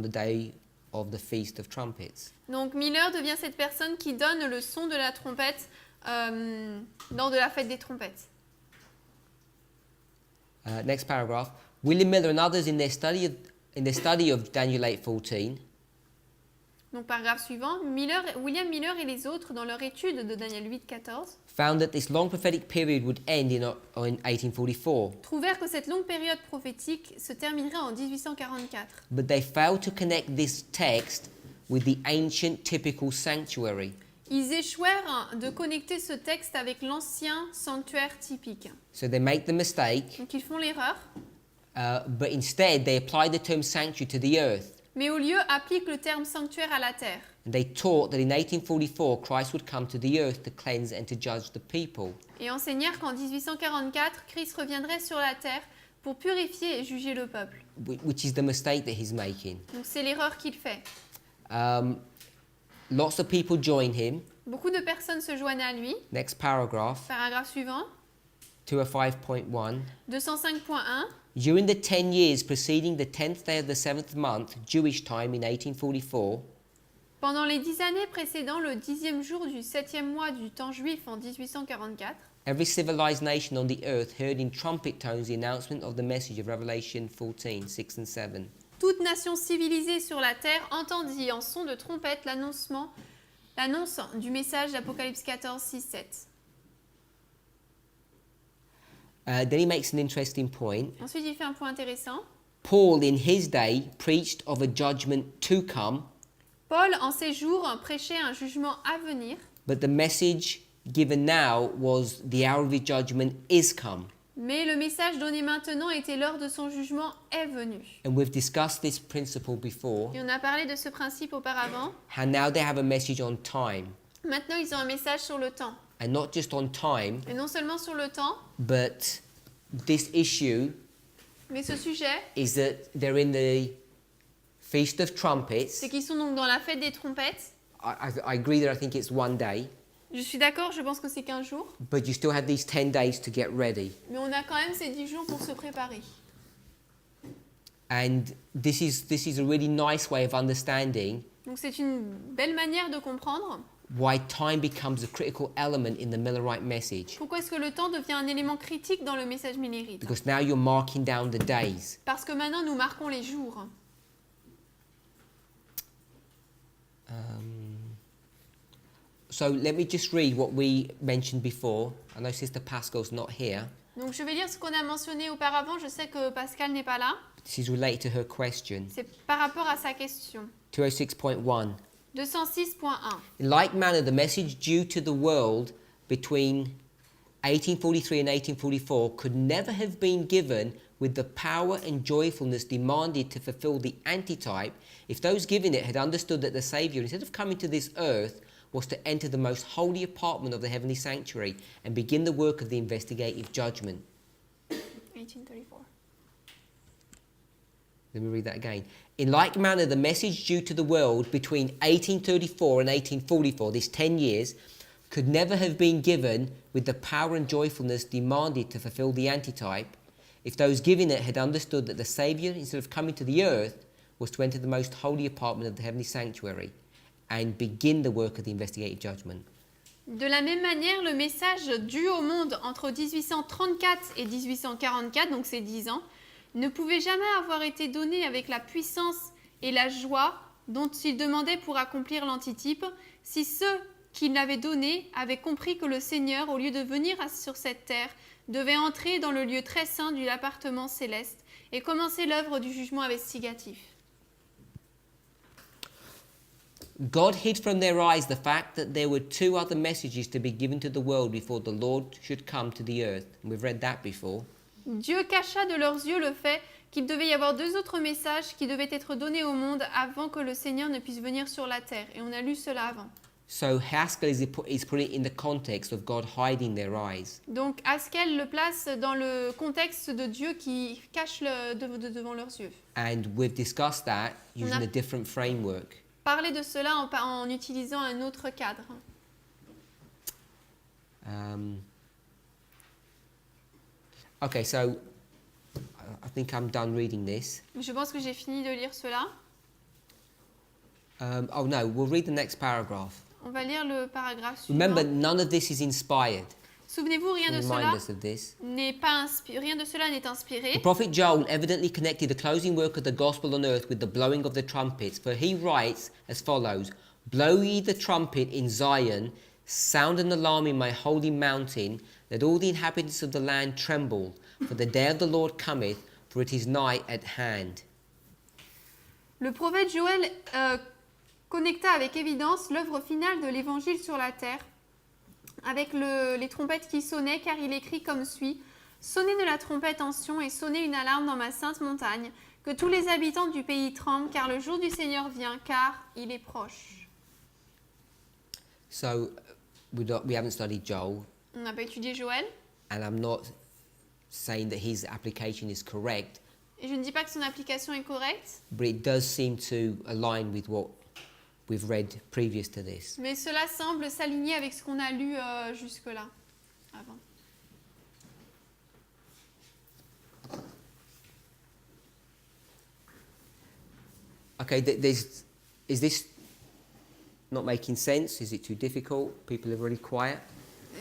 the day of the Feast of Trumpets. Donc Miller devient cette personne qui donne le son de la trompette lors de la fête des trompettes. Next paragraph. William Miller and others in their study of Daniel 8:14 Donc paragraphe suivant, William Miller et les autres dans leur étude de Daniel 8-14 found that this long prophetic period would end in 1844, trouvèrent que cette longue période prophétique se terminerait en 1844. but they failed to connect this text with the ancient typical sanctuary. Ils échouèrent de connecter ce texte avec l'ancien sanctuaire typique. So they make the mistake, Donc ils font l'erreur, but instead they apply the term sanctuary to the earth. mais au lieu appliquent le terme sanctuaire à la terre. And they taught that in 1844 Christ would come to the earth to cleanse and to judge the people. Et enseignèrent qu'en 1844, Christ reviendrait sur la terre pour purifier et juger le peuple. Which is the mistake that he's making. Donc c'est l'erreur qu'il fait. Lots of people join him. Beaucoup de personnes se joignent à lui. Next paragraph, Paragraphe suivant, 205.1. 205.1. During the 10 years preceding the 10th day of the 7th month, Jewish time in 1844, Pendant les 10 années précédant le 10e jour du 7e mois du temps juif en 1844, every civilized nation on the earth heard in trumpet tones the announcement of the message of Revelation 14, 6 and 7. toute nation civilisée sur la terre entendit en son de trompette l'annonce du message d'Apocalypse 14, 6, 7. Then he makes an interesting point. Ensuite, il fait un point intéressant. Paul, in his day, preached of a judgment to come, Paul, en ces jours, prêchait un jugement à venir, but the message given now was the hour of his judgment is come. mais le message donné maintenant était l'heure de son jugement est venu. And we've discussed this principle before, Et on a parlé de ce principe auparavant. how now they have a message on time. Maintenant, ils ont un message sur le temps. And not just on time, Et non seulement sur le temps, but this issue mais ce sujet, is that they're in the Feast of Trumpets. c'est qu'ils sont donc dans la fête des trompettes. I agree that I think it's one day, Je suis d'accord, je pense que c'est 15 jours. but you still have these 10 days to get ready. Mais on a quand même ces 10 jours pour se préparer. And this is a really nice way of understanding Donc c'est une belle manière de comprendre why time becomes a critical element in the Millerite message. pourquoi est-ce que le temps devient un élément critique dans le message millérite. Because now you're marking down the days. Parce que maintenant, nous marquons les jours. So let me just read what we mentioned before. I know Sister Pascal's not here. Donc je vais lire ce qu'on a mentionné auparavant. Je sais que Pascal n'est pas là. This is related to her question. C'est par rapport à sa question. 206.1. 206.1. In like manner, the message due to the world between 1843 and 1844 could never have been given with the power and joyfulness demanded to fulfill the antitype if those giving it had understood that the Saviour, instead of coming to this earth, was to enter the most holy apartment of the heavenly sanctuary and begin the work of the investigative judgment. 1834. Let me read that again. In like manner, the message due to the world between 1834 and 1844, this 10 years, could never have been given with the power and joyfulness demanded to fulfill the antitype if those giving it had understood that the Saviour, instead of coming to the earth, was to enter the most holy apartment of the heavenly sanctuary and begin the work of the investigative judgment. De la même manière, le message dû au monde entre 1834 et 1844, donc c'est 10 ans, ne pouvait jamais avoir été donné avec la puissance et la joie dont il demandait pour accomplir l'antitype, si ceux qui l'avaient donné avaient compris que le Seigneur, au lieu de venir sur cette terre, devait entrer dans le lieu très saint de l'appartement céleste et commencer l'œuvre du jugement investigatif. God hid from their eyes the fact that there were two other messages to be given to the world before the Lord should come to the earth. And we've read that before. Dieu cacha de leurs yeux le fait qu'il devait y avoir deux autres messages qui devaient être donnés au monde avant que le Seigneur ne puisse venir sur la terre. Et on a lu cela avant. So Haskell is putting it in the context of God hiding their eyes. Donc Haskell le place dans le contexte de Dieu qui cache devant leurs yeux. And we've discussed that using On a- a different framework. Parler de cela en utilisant un autre cadre. Okay, so I think I'm done reading this. Je pense que j'ai fini de lire cela. Oh no, we'll read the next paragraph. On va lire le paragraphe Remember, suivant. none of this is inspired. Souvenez-vous, rien de Remind cela us of this. n'est pas rien de cela n'est inspiré. The prophet Joel evidently connected the closing work of the gospel on earth with the blowing of the trumpets, for he writes as follows: Blow ye the trumpet in Zion, sound an alarm in my holy mountain, let all the inhabitants of the land tremble, for the day of the Lord cometh, for it is nigh at hand. Le prophète Joël connecta avec évidence l'œuvre finale de l'évangile sur la terre avec les trompettes qui sonnaient, car il écrit comme suit: Sonnez de la trompette en Sion et sonnez une alarme dans ma sainte montagne, que tous les habitants du pays tremblent, car le jour du Seigneur vient, car il est proche. So we haven't studied Joel, On n'a pas étudié Joël, and I'm not saying that his application is correct, et je ne dis pas que son application est correcte, but it does seem to align with what we've read previous to this. mais cela semble s'aligner avec ce qu'on a lu jusque-là, avant. Okay, is this not making sense? Is it too difficult? People are really quiet.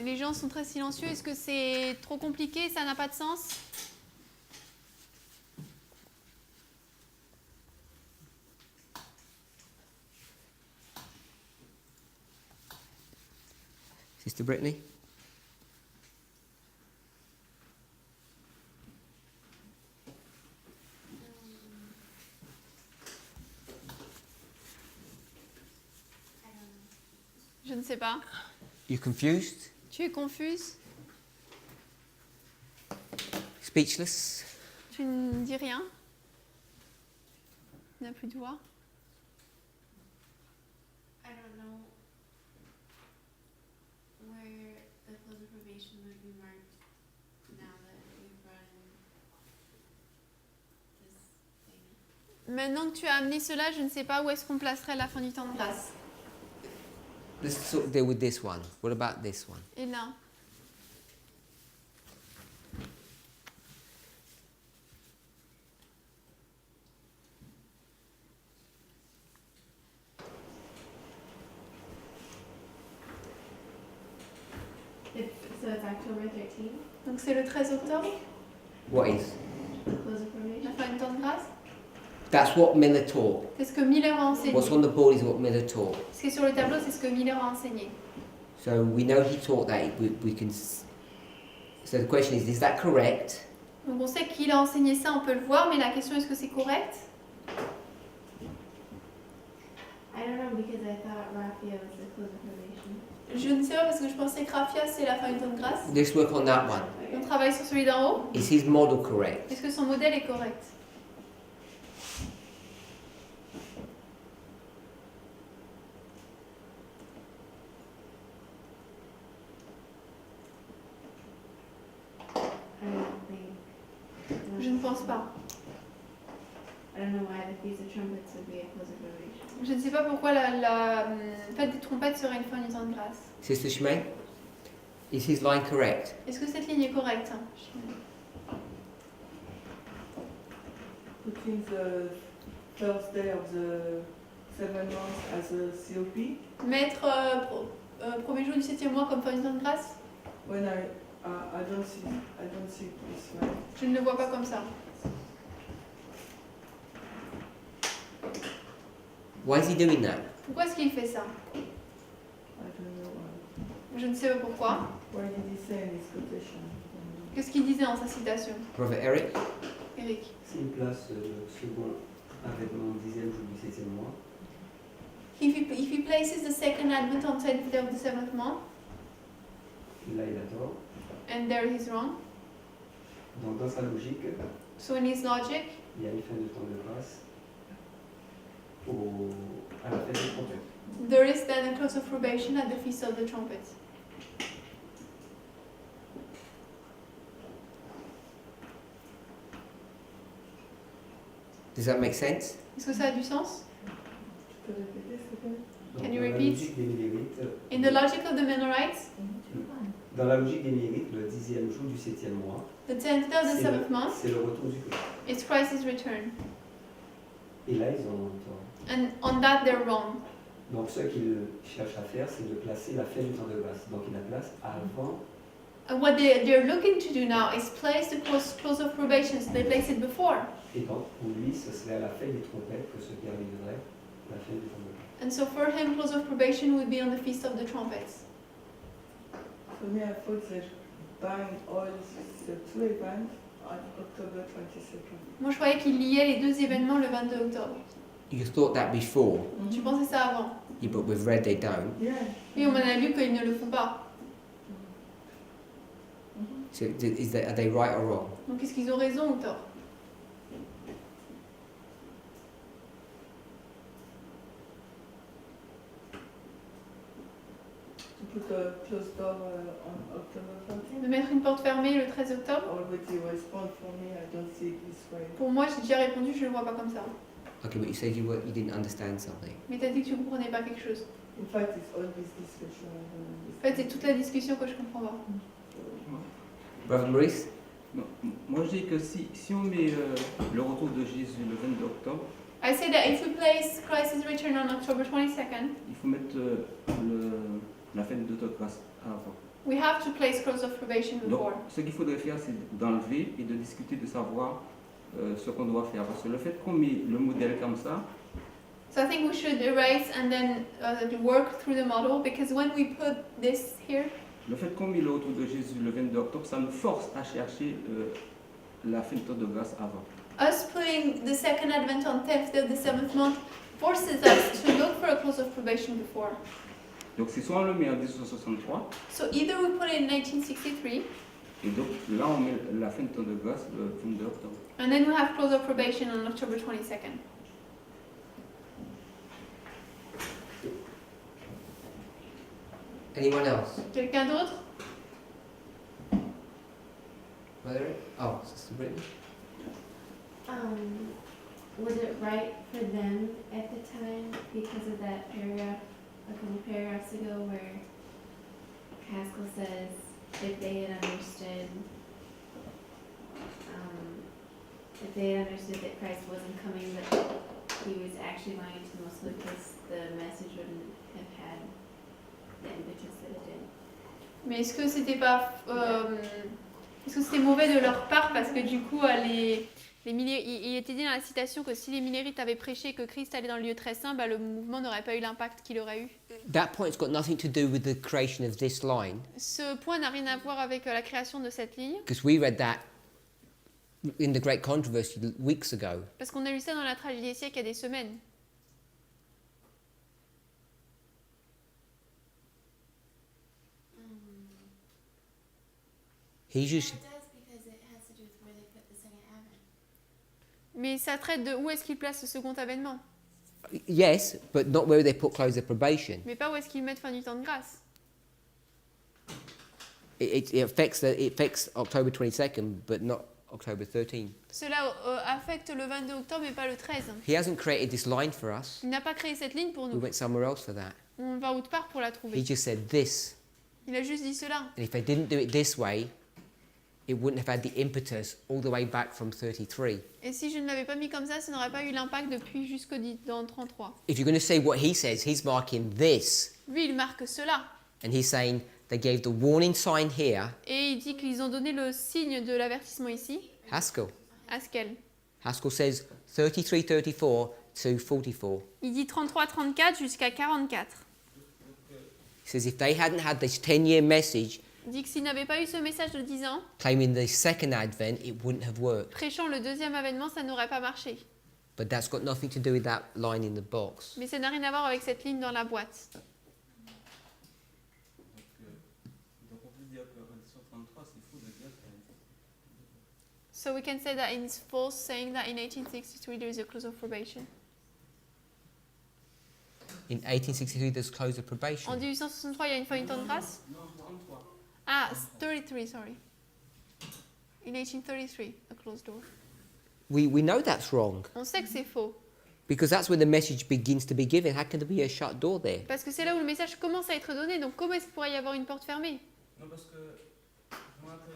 Les gens sont très silencieux. Est-ce que c'est trop compliqué? Ça n'a pas de sens? Sister Brittany? Je ne sais pas. You confused? Tu es confuse? Speechless? Tu ne dis rien? Tu n'as plus de voix? I don't know where the close of probation would be marked now that we've brought in this thing. Maintenant que tu as amené cela, je ne sais pas où est-ce qu'on placerait la fin du temps de grâce. Let's sort of deal with this one. What about this one? Et là? So it's October 13th, Donc c'est le 13 octobre, What is? the close of probation. la fin du temps de grâce. That's what Miller taught. C'est ce que Miller a enseigné. What's on the board is what Miller taught. Ce qui est sur le tableau, c'est ce que Miller a enseigné. So we know he taught that. We can. So the question is that correct? Donc on sait qu'il a enseigné ça, on peut le voir, mais la question est-ce que c'est correct? I don't know because I thought Raffia was the close of probation. Je ne sais pas parce que je pensais que Raffia c'est la fin du temps de grâce. Let's work on that one. On travaille sur celui d'en haut. Is his model correct? Est-ce que son modèle est correct? I don't think. Je ne pense pas. I don't know why the Feast of Trumpets would be a close of probation. Je ne sais pas pourquoi la fête des trompettes serait une fin du temps de grâce. Sister Shmei, is his line correct? Est-ce que cette ligne est correcte? Putting the first day of the 7 months as a COP. Mettre premier jour du 7e mois comme fin du temps de grâce? When I don't see this one. Je ne le vois pas comme ça. Why is he doing that? Pourquoi est-ce qu'il fait ça? I don't know why. Je ne sais pas pourquoi. What did he say in his quotation? Qu'est-ce qu'il disait dans sa citation, Brother Eric? Eric? C'est une place second avènement 10e jour du 7e mois. If he places the second advent on 10th day of the 7th month, Là, il a tort. and there he's wrong, Donc, dans sa logique, so in his logic, il y a une fin de temps de grâce à la fête des trompettes. there is then a close of probation at the Feast of the Trumpets. Does that make sense? Est-ce que ça a du sens? Tu peux répéter, s'il te plaît? Donc, Can you dans la repeat? logique des Millérites, In the logic of the Mennonites, dans la logique des Millérites, le 10e jour du 7e mois, the 10th day of the c'est 7th month c'est le retour du Christ. is Christ's return. Et là, ils ont tort. And on that they're wrong. Donc, ce qu'ils cherchent à faire, c'est de placer la fête du temps de grâce. Donc, ils la placent avant. And what they're looking to do now is place the close of probation, so they place it before. Et donc, pour lui, ce serait à la fête des trompettes que se terminerait la fête du temps de grâce. And so for him, close of probation would be on the Feast of the Trumpets. For me, I thought that buying all the two events on October 22nd. Moi, je croyais qu'il liait les deux événements le 22 octobre. You thought that before, Tu pensais ça avant. yeah, but we've read they don't. Yeah. Oui, on m'en a lu qu'ils ne le font pas. So are they right or wrong? Donc est-ce qu'ils ont raison ou tort? To put a closed door on October 14th. De mettre une porte fermée le 13 octobre? Already respond for me, I don't see it this way. Pour moi, j'ai déjà répondu, je ne le vois pas comme ça. Okay, but you said you didn't understand something. Mais tu as dit que tu ne comprenais pas quelque chose. In fact, it's all this discussion I don't En fait, c'est understand. toute la discussion que je comprends pas. Brother Maurice? Non, moi je dis que si on met le retour de Jésus le 22 octobre, I say that if we place Christ's return on October 22nd, il faut mettre la fête de grâce avant. We have to place close of probation Donc, before. ce qu'il faudrait faire, c'est d'enlever et de discuter, de savoir ce qu'on doit faire. Parce que le fait qu'on met le modèle comme ça, So I think we should erase and then work through the model, because when we put this here, le fait qu'on met le retour de Jésus le 22 octobre, ça nous force à chercher la fête de grâce avant. us putting the second advent on 10th of the 7th month forces us to look for a close of probation before. Donc c'est soit on le met en 1863, So either we put it in 1863, et donc là on met la fête de grâce le 22 octobre. and then we have close of probation on October 22nd. Anyone else? Quelqu'un d'autre? Mother? Oh, Sister Brittany? Was it right for them at the time because of that paragraph, a couple paragraphs ago, where Haskell says if they had understood, that Christ wasn't coming, but he was actually going to most Lucas, the message wouldn't have had the impetus that it did. Mais est-ce que c'était pas, est-ce que c'était mauvais de leur part, parce que du coup il était dit dans la citation que si les Millérites avaient prêché que Christ allait dans le lieu très saint, bah, le mouvement n'aurait pas eu l'impact qu'il aurait eu. That point's got nothing to do with the creation of this line, Ce point n'a rien à voir avec la création de cette ligne, because we read that in the Great Controversy weeks ago. parce qu'on a lu ça dans la tragédie des siècles il y a des semaines. He's just, Mais ça traite de où est-ce qu'il place le second avènement, yes, but not where they put close of probation. mais pas où est-ce qu'ils mettent fin du temps de grâce. It affects October 22nd, but not October 13th. Cela affecte le 22 octobre mais pas le 13. He hasn't created this line for us. Il n'a pas créé cette ligne pour We nous. went somewhere else for that. On va autre part pour la He trouver. just said this. Il a juste dit cela. And if they didn't do it this way, it wouldn't have had the impetus all the way back from 33. Et si je ne l'avais pas mis comme ça n'aurait pas eu l'impact depuis jusqu'au dans 33. If you're going to say what he says, he's marking this. Lui, il marque cela. And he's saying they gave the warning sign here, Et il dit qu'ils ont donné le signe de l'avertissement ici, Haskell. Haskell. Haskell says 33, 34 to 44. Il dit 33-34 jusqu'à 44. He says if they hadn't had this 10-year message Il dit que s'il n'avait pas eu ce message de 10 ans, claiming the second advent, it wouldn't have worked. prêchant le deuxième avènement, ça n'aurait pas marché. But that's got nothing to do with that line in the box. Mais ça n'a rien à voir avec cette ligne dans la boîte. Donc on peut dire qu'en 1833, c'est faux de dire que... So we can say that it's false saying that in 1863 there is a close of probation. In 1863, there's close of En probation. 1863, il y a une fin du temps de grâce? Non, 33. Ah, 33, sorry. In 1833, a closed door. We know that's wrong On sait que c'est faux, because that's when the message begins to be given. How can there be a shut door there? parce que c'est là où le message commence à être donné, donc comment est-ce qu'il pourrait y avoir une porte fermée? Non, parce que je me rappelle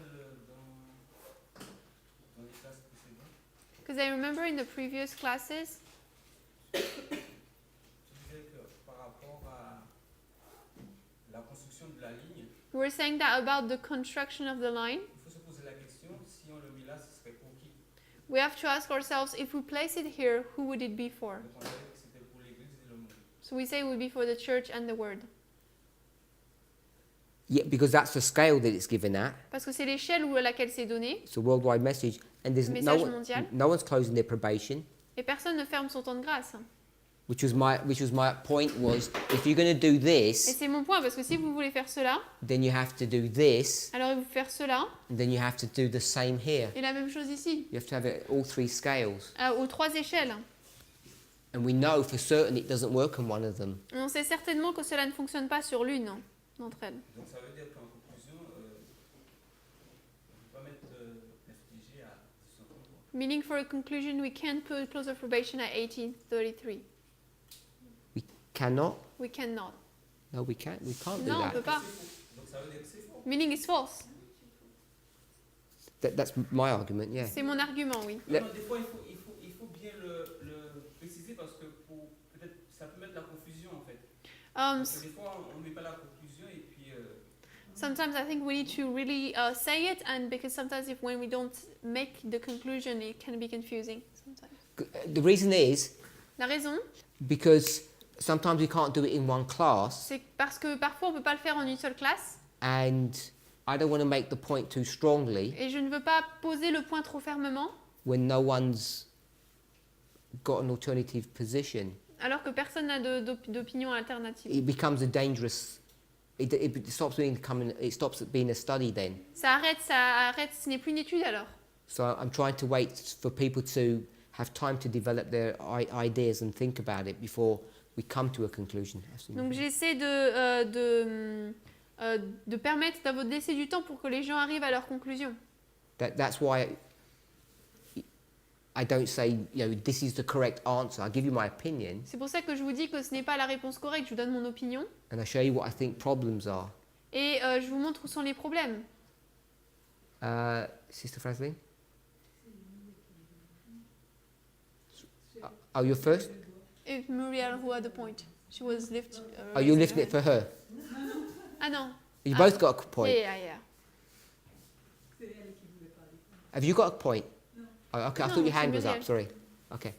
dans les classes précédentes, Because I remember in the previous classes, tu disais que par rapport à la construction de la ligne, we were saying that about the construction of the line. il faut se poser la question, si on le met là, ce serait pour qui? We have to ask ourselves, if we place it here, who would it be for? Donc on savait que c'était pour l'église et le monde. So we say it would be for the church and the word. Yeah, because that's the scale that it's given at. Parce que c'est l'échelle à laquelle c'est donné, It's a worldwide message, and there's Message mondial. no one's closing their probation. et personne ne ferme son temps de grâce. Which was my point was if you're going to do Et this, c'est mon point, parce que si vous voulez faire cela, then you have to do this, alors il faut faire cela, and then you have to do the same here. et la même chose ici, You have to have it all three scales. aux trois échelles. And we know for certain it doesn't work on one of them. Et on sait certainement que cela ne fonctionne pas sur l'une d'entre elles. Donc ça veut dire qu'en conclusion, on ne peut pas mettre FTG à 1833. Meaning, for a conclusion, we can't put close of probation at 1833. We cannot. We cannot. No, we can't. We can't do Non, on that. peut pas. Donc ça veut dire que c'est faux. Meaning is false. That's my argument. Yeah. C'est mon argument, oui. Le- Non, des fois, il faut bien le préciser parce que peut-être ça peut mettre la confusion en fait. Parce que des fois, on ne met pas la conclusion et puis. Sometimes I think we need to really say it, and because sometimes if when we don't make the conclusion, it can be confusing. Sometimes. The reason is La raison, because sometimes we can't do it in one class, c'est parce que parfois on peut pas le faire en une seule classe, and I don't want to make the point too strongly et je ne veux pas poser le point trop fermement, when no one's got an alternative position. alors que personne n'a d'opinion alternative. It becomes a dangerous. It stops being a study then. Ça arrête, ce n'est plus une étude alors. So I'm trying to wait for people to have time to develop their ideas and think about it before we come to a conclusion. Donc j'essaie de permettre de laisser du temps pour que les gens arrivent à leur conclusion. That's why I don't say, this is the correct answer. I give you my opinion. C'est pour ça que je vous dis que ce n'est pas la réponse correcte, je vous donne mon opinion. And I show you what I think problems are. Et je vous montre où sont les problèmes. Sister Frasley? Oh, you're first? It's Muriel who had the point. She was lifting. Oh, you're lifting it for her? Ah non. You both got a point? Yeah. Have you got a point? Oh, okay, I No, thought your it's hand was Muriel. up, sorry. Okay.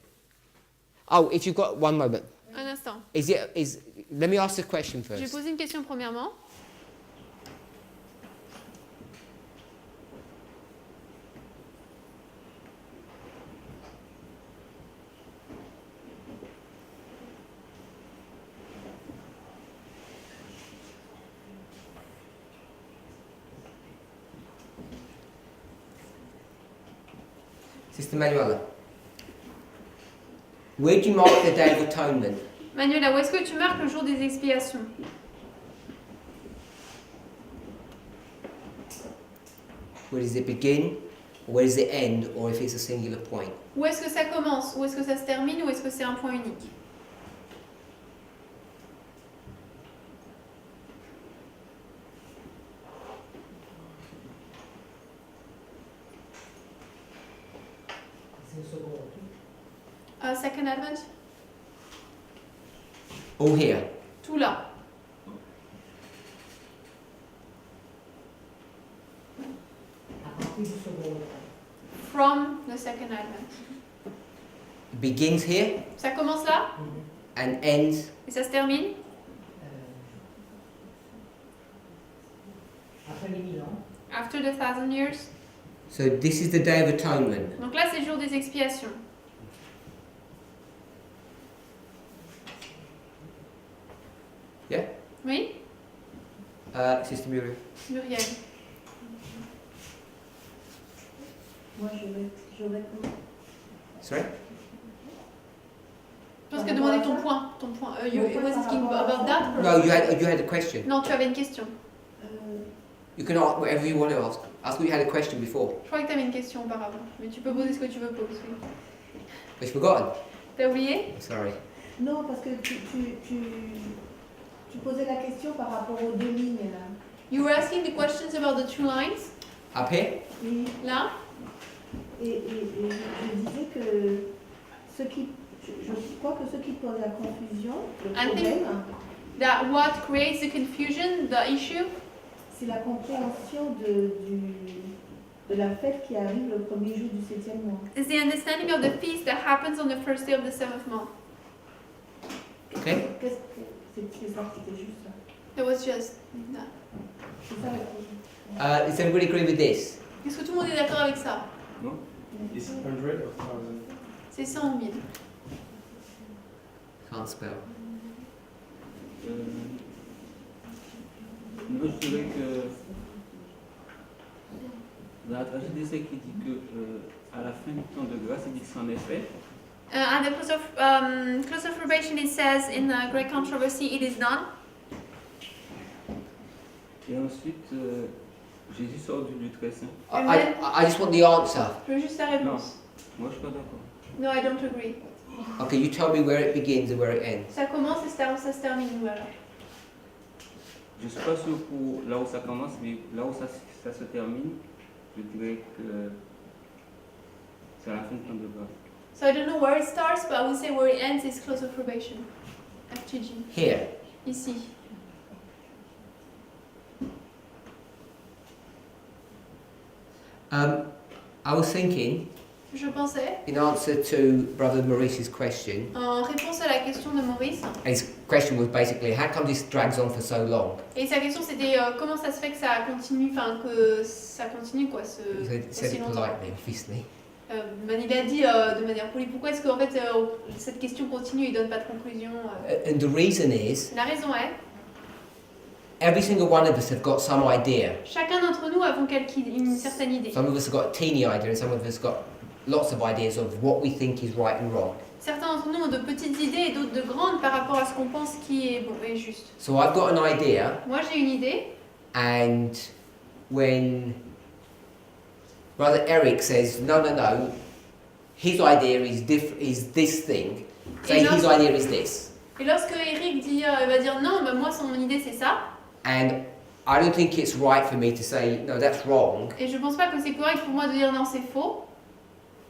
Oh, if you've got one moment. Un instant. Let me ask the question Je vais first. poser une question premièrement. Sister Manuela, where do you mark the Day of Atonement? Manuela, où est-ce que tu marques le jour des expiations? Where does it begin? Or where does it end? Or if it's a singular point? Où est-ce que ça commence? Où est-ce que ça se termine? Ou est-ce que c'est un point unique? Second Advent? All here. Tout là. From the second Advent. It begins here Ça commence là and ends. et ça se termine Après les 1000 ans. after the 1,000 years. So this is the Day of Atonement. Donc là, c'est le jour des expiations. Yeah? Oui? Sister Muriel. Muriel. Moi, je réponds. Sorry? Je pense qu'elle demandait ton point. You was asking about that? No, you had a question. Non, tu avais une question. You can ask whatever you want to ask. I thought you had a question before. Je crois que tu avais une question auparavant. Mais tu peux poser ce que tu veux poser. But you've forgotten. T'as oublié? Sorry. Non, parce que tu posais la question par rapport aux deux lignes là. You were asking the questions about the two lines. Up here? Oui. Là? Et je disais que je crois que ce qui pose la confusion, le I think problème, that what creates the confusion, the issue, c'est la compréhension de la fête qui arrive le premier jour du 7e mois. is the understanding of the feast that happens on the first day of the 7th month. Okay. C'est ça, c'était juste ça. It was just that. C'est ça la question. Does everybody agree with this? Est-ce que tout le monde est d'accord avec ça? Non? Is 100 or 1000? C'est 100 ou 1000. Can't spell. Moi, je dirais que dans la tragédie, c'est qui dit que à la fin du temps de grâce, il dit que c'en est fait. At the close of probation, it says in the great controversy, it is done. Et ensuite, Jésus sort du lieu très saint. I just want the answer. Je veux juste la réponse. Moi, je suis pas d'accord. No, I don't agree. Okay, you tell me where it begins and where it ends. Ça commence et ça se termine où alors? Je ne suis pas sûr pour là où ça commence, mais là où ça se termine, je dirais que c'est à la fin du temps de grâce. So I don't know where it starts, but I would say where it ends is close of probation. FTG. Here. ici. I was thinking, Je pensais, in answer to Brother Maurice's question, en réponse à la question de Maurice, his question was basically, how come this drags on for so long? et sa question c'était comment ça se fait que ça continue, enfin que ça continue quoi, He said aussi it longtemps. politely, obviously. Il a dit de manière polie, pourquoi est-ce qu'en fait cette question continue et donne pas de conclusion. And the reason is, La raison est, every single one of us have got some idea. chacun d'entre nous avons une certaine idée. Some of us have got a teeny idea and some of us have got lots of ideas of what we think is right and wrong. Certains d'entre nous ont de petites idées et d'autres de grandes par rapport à ce qu'on pense qui est bon et juste. So I've got an idea, Moi j'ai une idée, and when Brother Eric says, no, his idea is this thing, say his idea is this. et lorsque Eric dit, il va dire non, moi son idée c'est ça, And I don't think it's right for me to say, no, that's wrong. et je pense pas que c'est correct pour moi de dire non, c'est faux.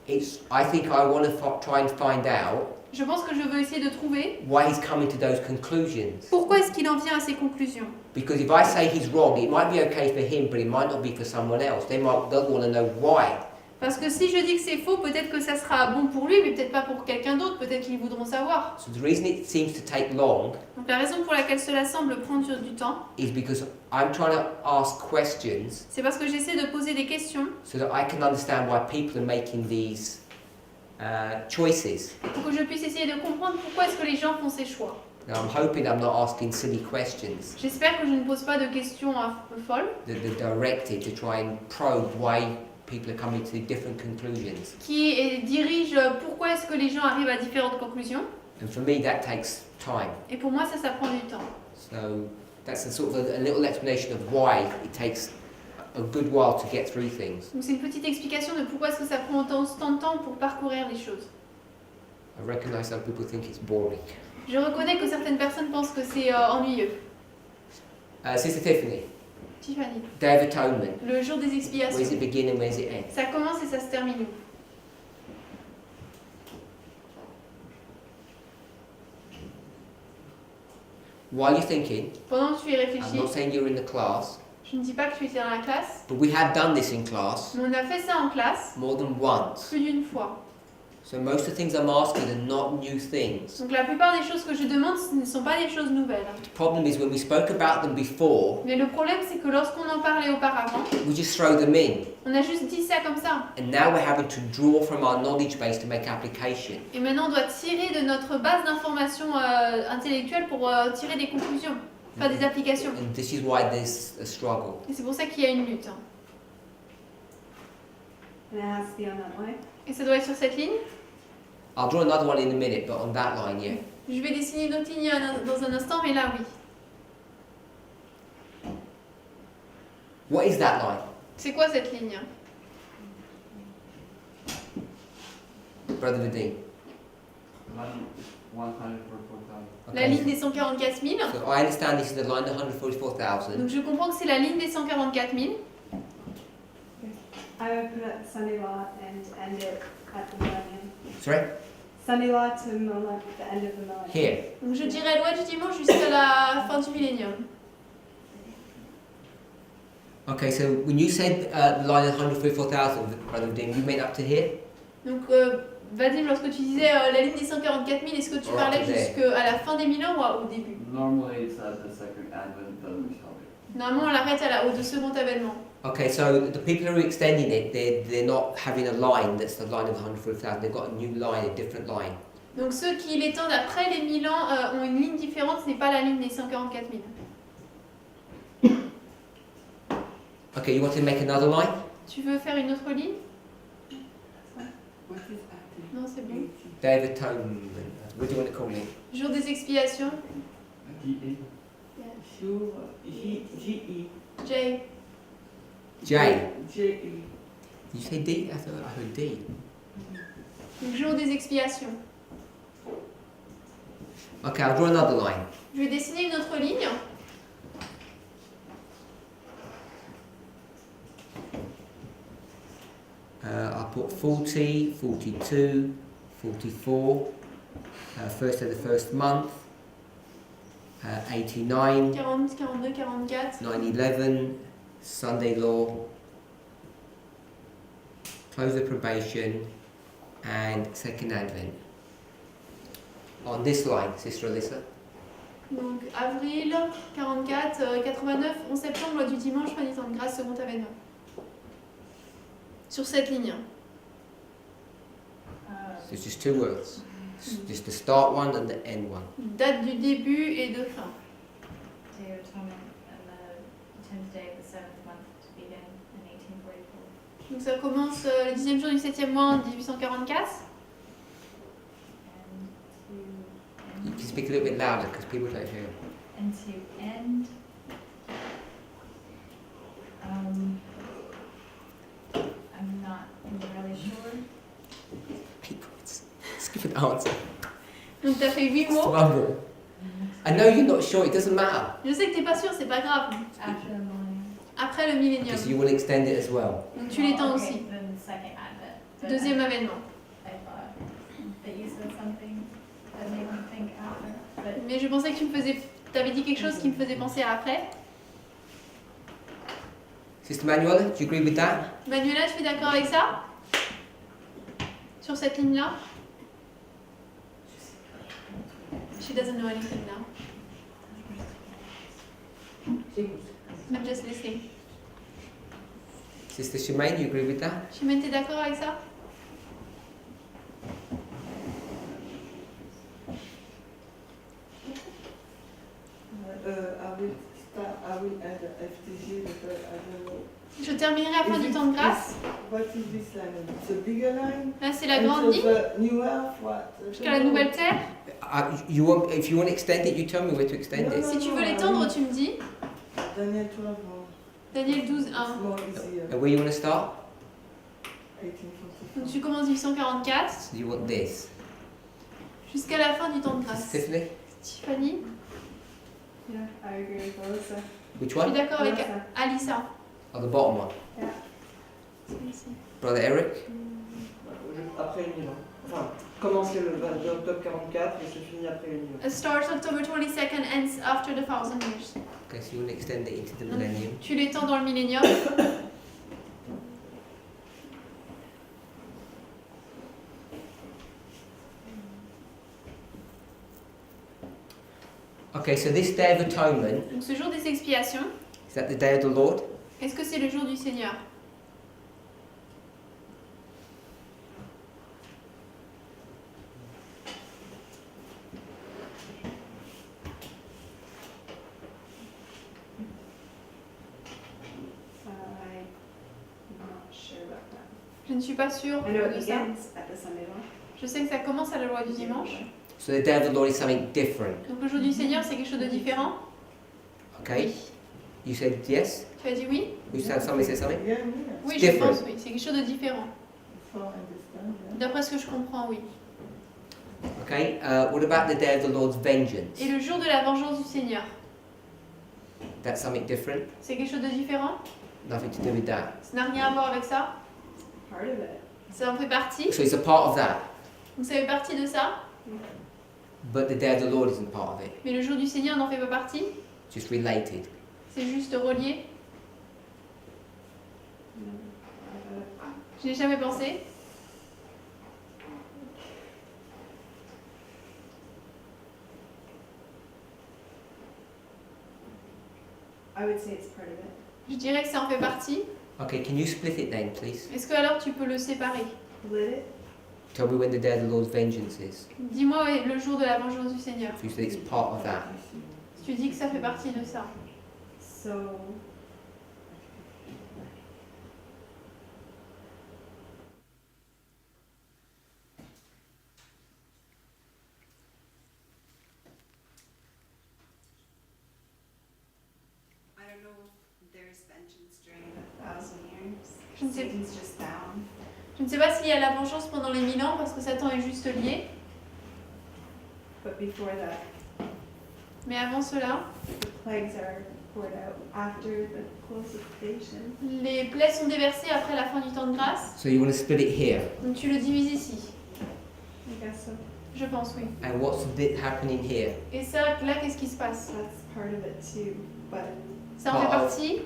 I think I want to try and find out Je pense que je veux essayer de trouver why he's coming to those conclusions. pourquoi est-ce qu'il en vient à ces conclusions. Because if I say he's wrong, it might be okay for him, but it might not be for someone else. They'll want to know why. Parce que si je dis que c'est faux, peut-être que ça sera bon pour lui, mais peut-être pas pour quelqu'un d'autre, peut-être qu'ils voudront savoir. So the reason it seems to take long Donc la raison pour laquelle cela semble prendre du temps, is because I'm trying to ask questions c'est parce que j'essaie de poser des questions so that I can understand why people are making these choices. pour que je puisse essayer de comprendre pourquoi est-ce que les gens font ces choix. Now I'm hoping I'm not asking silly questions J'espère que je ne pose pas de questions folles that are directed to try and probe why people are coming to different conclusions. qui dirigent pourquoi est-ce que les gens arrivent à différentes conclusions. And for me that takes time. Et pour moi, ça prend du temps. So that's a sort of a little explanation of why it takes a good while to get through things. Donc c'est une petite explication de pourquoi est-ce que ça prend autant de temps pour parcourir les choses. I recognize some people think it's boring. Je reconnais que certaines personnes pensent que c'est ennuyeux. Sister Tiffany, Tiffany, Day of Atonement. le jour des Where expiations, does it begin and where does it end? ça commence et ça se termine où? While you're thinking, Pendant que tu y I'm réfléchis, not saying you're in the class, je ne dis pas que tu étais dans la classe, but we have done this in class mais on a fait ça en classe more than once. plus d'une fois. So most of the things I'm asking are not new things. Donc la plupart des choses que je demande, ce ne sont pas des choses nouvelles. The problem is when we spoke about them before, Mais le problème, c'est que lorsqu'on en parlait auparavant, we just throw them in. on a juste dit ça comme ça. And now we're having to draw from our knowledge base to make application. Et maintenant, on doit tirer de notre base d'informations intellectuelles pour tirer des conclusions, faire des applications. And this is why there's a struggle. Et c'est pour ça qu'il y a une lutte. And it has to be on that way. Et ça doit être sur cette ligne. I'll draw another one in a minute, but on that line, yeah. Je vais dessiner une autre ligne dans un instant, mais là, oui. What is that line? C'est quoi cette ligne? Brother Vadim. 144,000. La ligne des 144 000. So I understand this is the line of 144,000. Donc je comprends que c'est la ligne des 144 000. I would put it Sunday law and end it at the millennium. Sorry? Sunday law to the end of the millennium. Here. Donc je dirais loi du dimanche jusqu'à la fin du millénium. Okay, so when you said the line of 144,000, Brother Vadim, you meant up to here? Donc Vadim, lorsque tu disais la ligne des 144 000, est-ce que tu parlais jusqu'à la fin des 1000 ans ou au début? Normally it's at the second advent of the Shabbat. Normalement, on l'arrête au second avènement. Okay, so the people who are extending it, they're not having a line that's the line of 144,000. They've got a new line, a different line. Donc ceux qui l'étendent après les 1000 ans ont une ligne différente, ce n'est pas la ligne des 144 000. Okay, you want to make another line? Tu veux faire une autre ligne? What is active? Non, c'est bon. Day of Atonement. What do you want to call it? Jour des expiations. D-A. Sure. G-E. J. J. J-E. Did you say D? I thought I heard D. Donc jour des expiations. Okay, I'll draw another line. Je vais dessiner une autre ligne. I'll put 40, 42, 44, first of the first month, 89, 40, 42, 44, 9/11, Sunday law, close of probation, and second advent. On this line, Sister Alyssa. donc avril, 44, 89, 11 septembre, loi du dimanche, fin du temps de grâce, second avènement. Sur cette ligne. So it's just two words. It's just the start one and the end one. Date du début et de fin. Day of Atonement and the 10th day of the 7th month to begin in 1844. Donc ça commence le 10e jour du 7e mois en 1844. You can speak a little bit louder because people don't hear. And to end, I'm not really sure. People, it's give an answer. Donc t'as fait 8 mots. Struggle. I know you're not sure, it doesn't matter. Je sais que t'es pas sûr, c'est pas grave. After the millennium. Après le millénium. Because you will extend it as well. Donc tu l'étends Okay, aussi. then the second advent. But Deuxième avènement. I thought that you said something that made me think after. But Mais je pensais que t'avais dit quelque chose qui me faisait penser à après. Sister Manuela, do you agree with that? Manuela, tu es d'accord avec ça? Sur cette ligne-là? She doesn't know anything now. I'm just listening. Sister Shemaine, you agree with that? Chimène, t'es d'accord avec ça? I will add a FTG, but I don't know. Je terminerai à la fin du temps de grâce. What is this line? It's a bigger line? Là, c'est la And grande so ligne the new earth, what? jusqu'à la nouvelle terre. If you want to extend it, you tell me where to extend it. Si tu veux l'étendre, tu me dis. Daniel 12, Daniel 12, 1. it's more easier. And where you want to start? 1844. Donc tu commences 1844 So you want this. jusqu'à la fin du temps de grâce. Tiffany? Tiffany, yeah, I agree with Melissa. Which je suis one? d'accord avec Alissa. Oh, the bottom one. Celui-ci. Brother Eric? Après le Milan. Enfin, commencer le 22 octobre 44 et se finit après le Milan. It starts October 22nd, ends after the 1,000 years. Okay, so you want to extend it into the millennium. Tu l'étends dans le millénium. Okay, so this Day of Atonement, Donc ce jour des expiations, is that the day of the Lord? est-ce que c'est le jour du Seigneur? I'm not sure about that. Je ne suis pas sûre I know it de ça. begins at the Sunday law. Je sais que ça commence à la loi du dimanche. So the day of the Lord is something different. Donc le jour du Seigneur, c'est quelque chose de différent. Okay? You said yes? Tu as dit oui? You said somebody said something? Yeah, yeah. Oui, It's je different. pense oui. C'est quelque chose de différent. So I understand, yeah. D'après ce que je comprends, oui. Okay, what about the day of the Lord's vengeance? Et le jour de la vengeance du Seigneur, That's something different? c'est quelque chose de différent? Nothing to do with that. Ça n'a rien à voir avec ça? Part of it. Ça en fait partie. So it's a part of that, Donc ça fait partie de ça. but the day of the Lord isn't part of it. Mais le jour du Seigneur n'en fait pas partie. Just related. C'est juste relié. Je n'ai jamais pensé. I would say it's part of it. Je dirais que ça en fait partie. Okay, can you split it then, please? Est-ce que alors tu peux le séparer? Split it. Tell me when the day of the Lord's vengeance is. Dis-moi le jour de la vengeance du Seigneur. So you said it's part of that. Tu dis que ça fait partie de ça. So I don't know if there's vengeance during 1,000 years. Je ne sais, Satan's just down. je ne sais pas s'il y a la vengeance pendant les 1000 ans parce que Satan est juste lié. but before that, Mais avant cela, the plagues are poured out after the close of creation. les plaies sont déversées après la fin du temps de grâce. So you want to split it here. Donc tu le divises ici. I guess so. Je pense, oui. And what's happening here? Et ça, là, qu'est-ce qui se passe? That's part of it too, but Ça en fait partie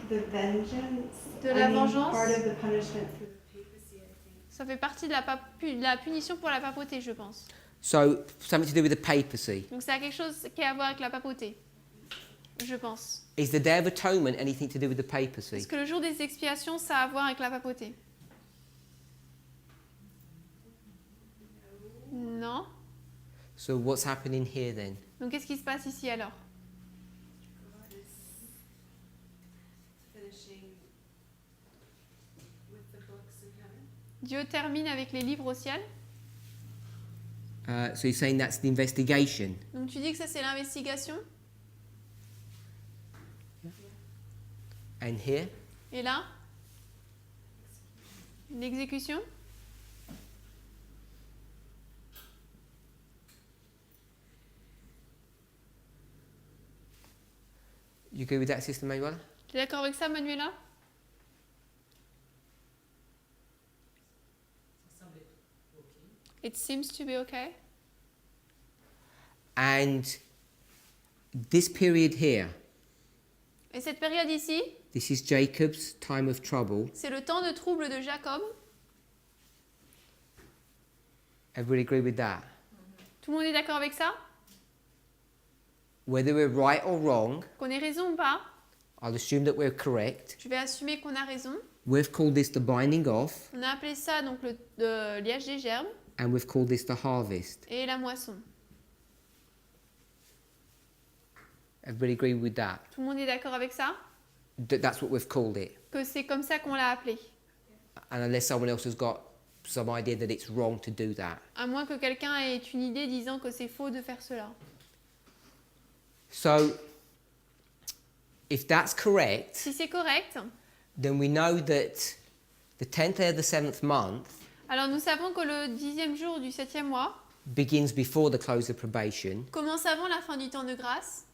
the vengeance. de la vengeance. Part of the punishment for the papacy, I think. Ça fait partie de la punition pour la papauté, je pense. So, something to do with the papacy. Donc ça a quelque chose qui a à voir avec la papauté, je pense. Is the Day of Atonement anything to do with the Est-ce papacy? que le jour des expiations, ça a à voir avec la papauté? Non. So, what's happening here then? Donc qu'est-ce qui se passe ici alors? God is finishing with the books in heaven. Dieu termine avec les livres au ciel. So, you're saying that's the investigation? Donc tu dis que ça c'est l'investigation. And here? Et là? L'exécution? You agree with that, Sister Manuela? Tu es d'accord avec ça, Manuela? Ça semble être OK. It seems to be okay. And this period here, Et cette période ici, this is Jacob's time of trouble. c'est le temps de trouble de Jacob. Everybody agree with that? Tout le monde est d'accord avec ça? Whether we're right or wrong, Qu'on ait raison ou pas? I'll assume that we're correct. Je vais assumer qu'on a raison. We've called this the binding off, On a appelé ça donc le liage des gerbes and we've called this the harvest. et la moisson. Everybody agree with that? Tout le monde est d'accord avec ça? That's what we've called it. Que c'est comme ça qu'on l'a appelé. And unless someone else has got some idea that it's wrong to do that. À moins que quelqu'un ait une idée disant que c'est faux de faire cela. So, if that's correct, Si c'est correct, then we know that the 10th day of the 7th month alors nous savons que le 10e jour du 7e mois begins before the close of probation. commence avant la fin du temps de grâce.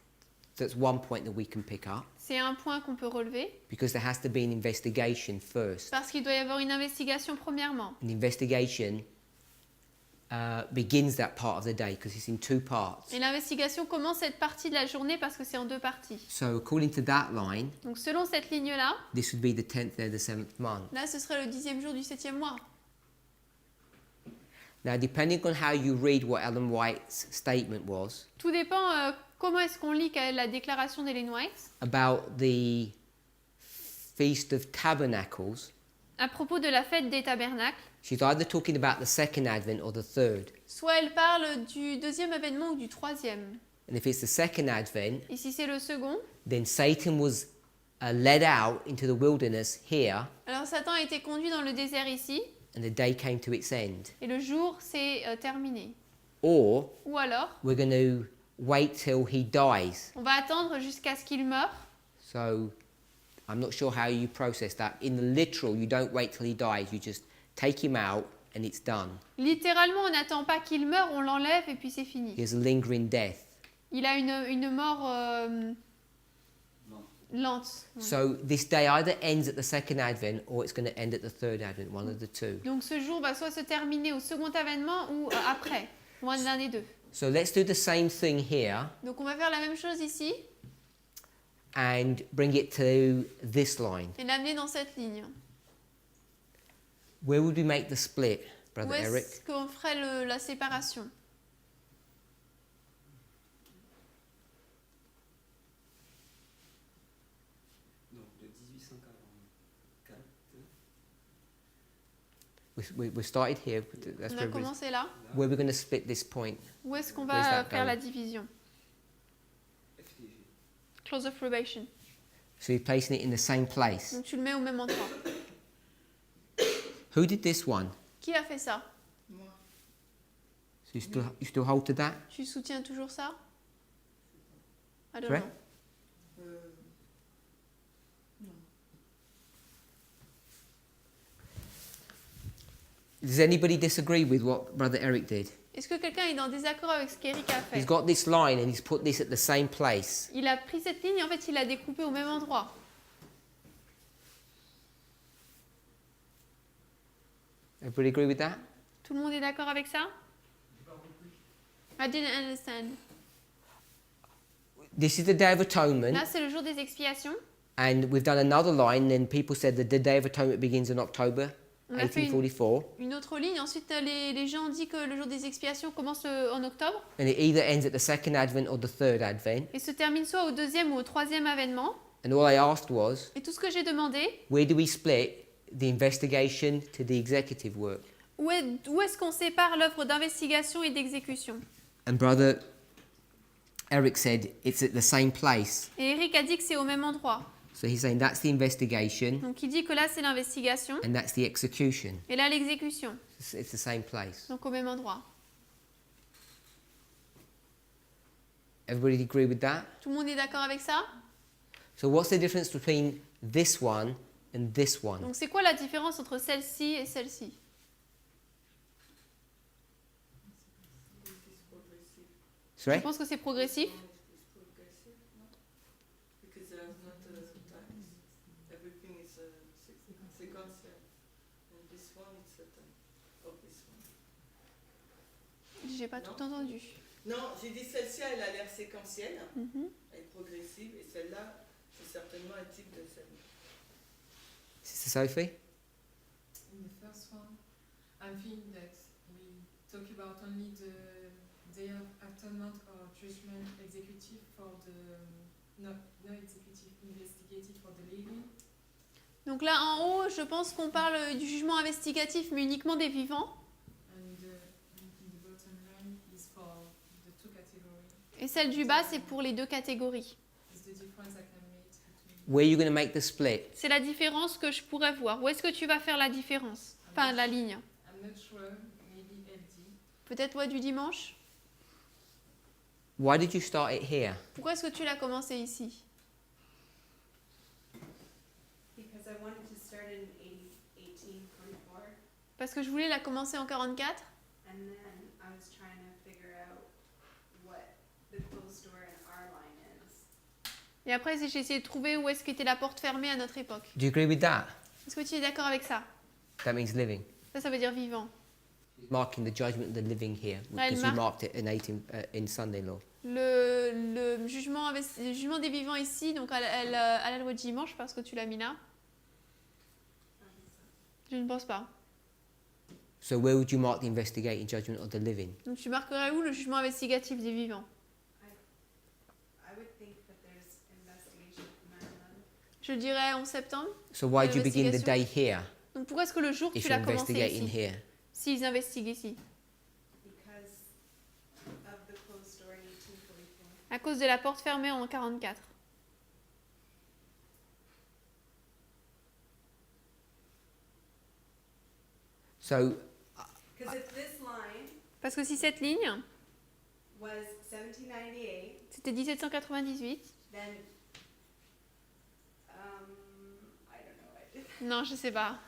That's one point that we can pick up, C'est un point qu'on peut relever because there has to be an investigation first. parce qu'il doit y avoir une investigation premièrement. An investigation begins that part of the day because it's in two parts. Et l'investigation commence cette partie de la journée parce que c'est en deux parties. So according to that line, Donc selon cette ligne-là, this would be the 10th day of the 7th month. là ce serait le 10e jour du 7e mois. Now, depending on how you read what Ellen White's statement was Tout dépend comment est-ce qu'on lit quelle est la déclaration d'Ellen White about the Feast of Tabernacles, à propos de la fête des tabernacles. she's either talking about the second advent or the third. Soit elle parle du deuxième événement ou du troisième. And if it's the second advent, Et si c'est le second, then Satan was led out into the wilderness here, alors Satan a été conduit dans le désert ici and the day came to its end. et le jour s'est terminé. Or Ou alors, we're going to wait till he dies. on va attendre jusqu'à ce qu'il meure. So I'm not sure how you process that. In the literal, you don't wait till he dies. You just take him out and it's done. Littéralement, on n'attend pas qu'il meure, on l'enlève et puis c'est fini. He has a lingering death. Il a une mort lente. Ouais. So this day either ends at the second advent or it's going to end at the third advent, one of the two. Donc ce jour va soit se terminer au second avènement ou après, loin de l'un des deux. So let's do the same thing here Donc on va faire la même chose ici and bring it to this line. et l'amener dans cette ligne. Where would we make the split, Où Brother Eric? est-ce qu'on ferait la séparation? Donc de 1844. We started here. That's On where a commencé là. we're going to split this point. Où est-ce qu'on Where's va that faire going? la division? FTG. Close of probation. So you're placing it in the same place. Donc tu le mets au même endroit. Who did this one? Qui a fait ça? Moi. So you still hold to that? Tu soutiens toujours ça? I don't Sorry? know. Non. Does anybody disagree with what Brother Eric did? Est-ce que quelqu'un est en désaccord avec ce qu'Eric a He's fait? got this line and he's put this at the same place. Il a pris cette ligne et en fait il l'a découpée au même endroit. Everybody agree with that? Tout le monde est d'accord avec ça? I didn't understand. This is the Day of Atonement, Là, c'est le jour des expiations. and we've done another line, and people said that the Day of Atonement begins in October On a fait 1844, une autre ligne. Ensuite, les gens ont dit que le jour des expiations commence en octobre and it either ends at the second Advent or the third Advent. et se termine soit au deuxième ou au troisième avènement. And all I asked was, Et tout ce que j'ai demandé, where do we split the investigation to the executive work? où est-ce qu'on sépare l'œuvre d'investigation et d'exécution? And Brother Eric said it's at the same place. Et Eric a dit que c'est au même endroit. So he's saying that's the investigation Donc il dit que là, c'est l'investigation and that's the execution. et là, l'exécution. It's the same place. Donc au même endroit. Everybody agree with that? Tout le monde est d'accord avec ça? So what's the difference between this one and this one? Donc c'est quoi la différence entre celle-ci et celle-ci? Je Sorry? pense que c'est progressif. Because there's not sometimes everything is sequential. And this one is this one. J'ai pas tout entendu. Non, j'ai dit celle-ci, elle a l'air séquentielle, Mhm. elle est progressive, et celle-là, c'est certainement un type de celle-là. Sister Sophie? In the first one, I'm thinking that we talk about only the day of atonement or judgment executive for the no executive investigative for the living. Donc là, en haut, je pense qu'on parle du jugement investigatif, mais uniquement des vivants. And the bottom line is for the two categories. Et celle du bas, c'est pour les deux catégories. Is the difference I can make between. Where are you going to make the split? C'est la différence que je pourrais voir. Où est-ce que tu vas faire la différence? Enfin, la ligne. I'm not sure, maybe LD. Peut-être ouais, du dimanche? Why did you start it here? Pourquoi est-ce que tu l'as commencé ici? Because I wanted to start in 1844, Parce que je voulais la commencer en 44. and then I was trying to figure out what the closed door in our line is. Et après, j'ai essayé de trouver où est-ce qu'était la porte fermée à notre époque. Do you agree with that? Est-ce que tu es d'accord avec ça? That means living. Ça veut dire vivant. Marking the judgment of the living here, Ah, elle because we marque- marked it in Sunday law. Le jugement des vivants ici, donc à la loi de dimanche, parce que tu l'as mis là. Je ne pense pas. So where would you mark the investigating judgment of the living? Donc tu marquerais où le jugement investigatif des vivants? I would think that there's investigation from Ireland. Je dirais en septembre. So why do you begin the day L'investigation. here Donc pourquoi est-ce que le jour if tu you're l'as commencé investigating ici? here? S'ils investiguent ici. Because of the closed door in 1844. À cause de la porte fermée en 44. So Because if this line Parce que si cette ligne, was 1798, c'était 1798, then I don't know. non, je sais pas.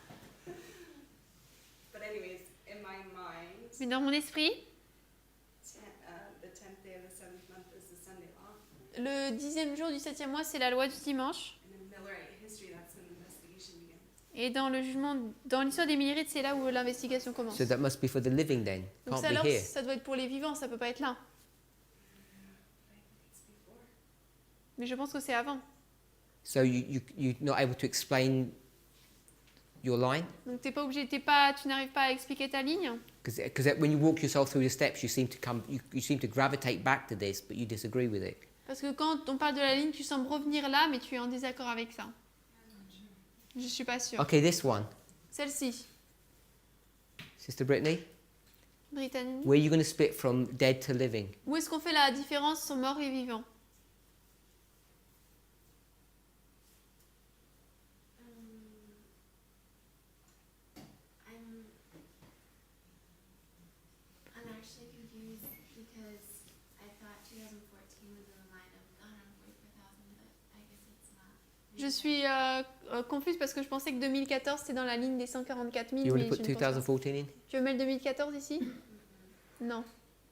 But anyways, in my mind, Mais dans mon esprit, the 10th day of the 7th month is the Sunday law. le 10e jour du 7e mois, c'est la loi du dimanche. And in Millerite history, that's when the investigation begins. Et dans le jugement, dans l'histoire des Millérites, c'est là où l'investigation commence. so that must be for the living then. Donc Can't ça, be alors, here. ça doit être pour les vivants, ça peut pas être là. It's before. Mais je pense que c'est avant. So you're not able to explain your line? Donc tu n'arrives pas à expliquer ta ligne. Because when you walk yourself through the steps, you seem to gravitate back to this, but you disagree with it. Parce que quand on parle de la ligne, tu sembles revenir là, mais tu es en désaccord avec ça. Je suis pas sûre. Okay, this one. Celle-ci, Sister Brittany, Brittany. where are you going to split from dead to living? Où est-ce qu'on fait la différence entre mort et vivant? I'm actually confused because I thought 2014 was in the line of 144,000, but I guess it's not. Je suis confuse parce que je pensais que 2014 c'était dans la ligne des 144 000. You want Mais to je put ne pense pas. 2014 in? Tu veux mettre 2014 ici? Non.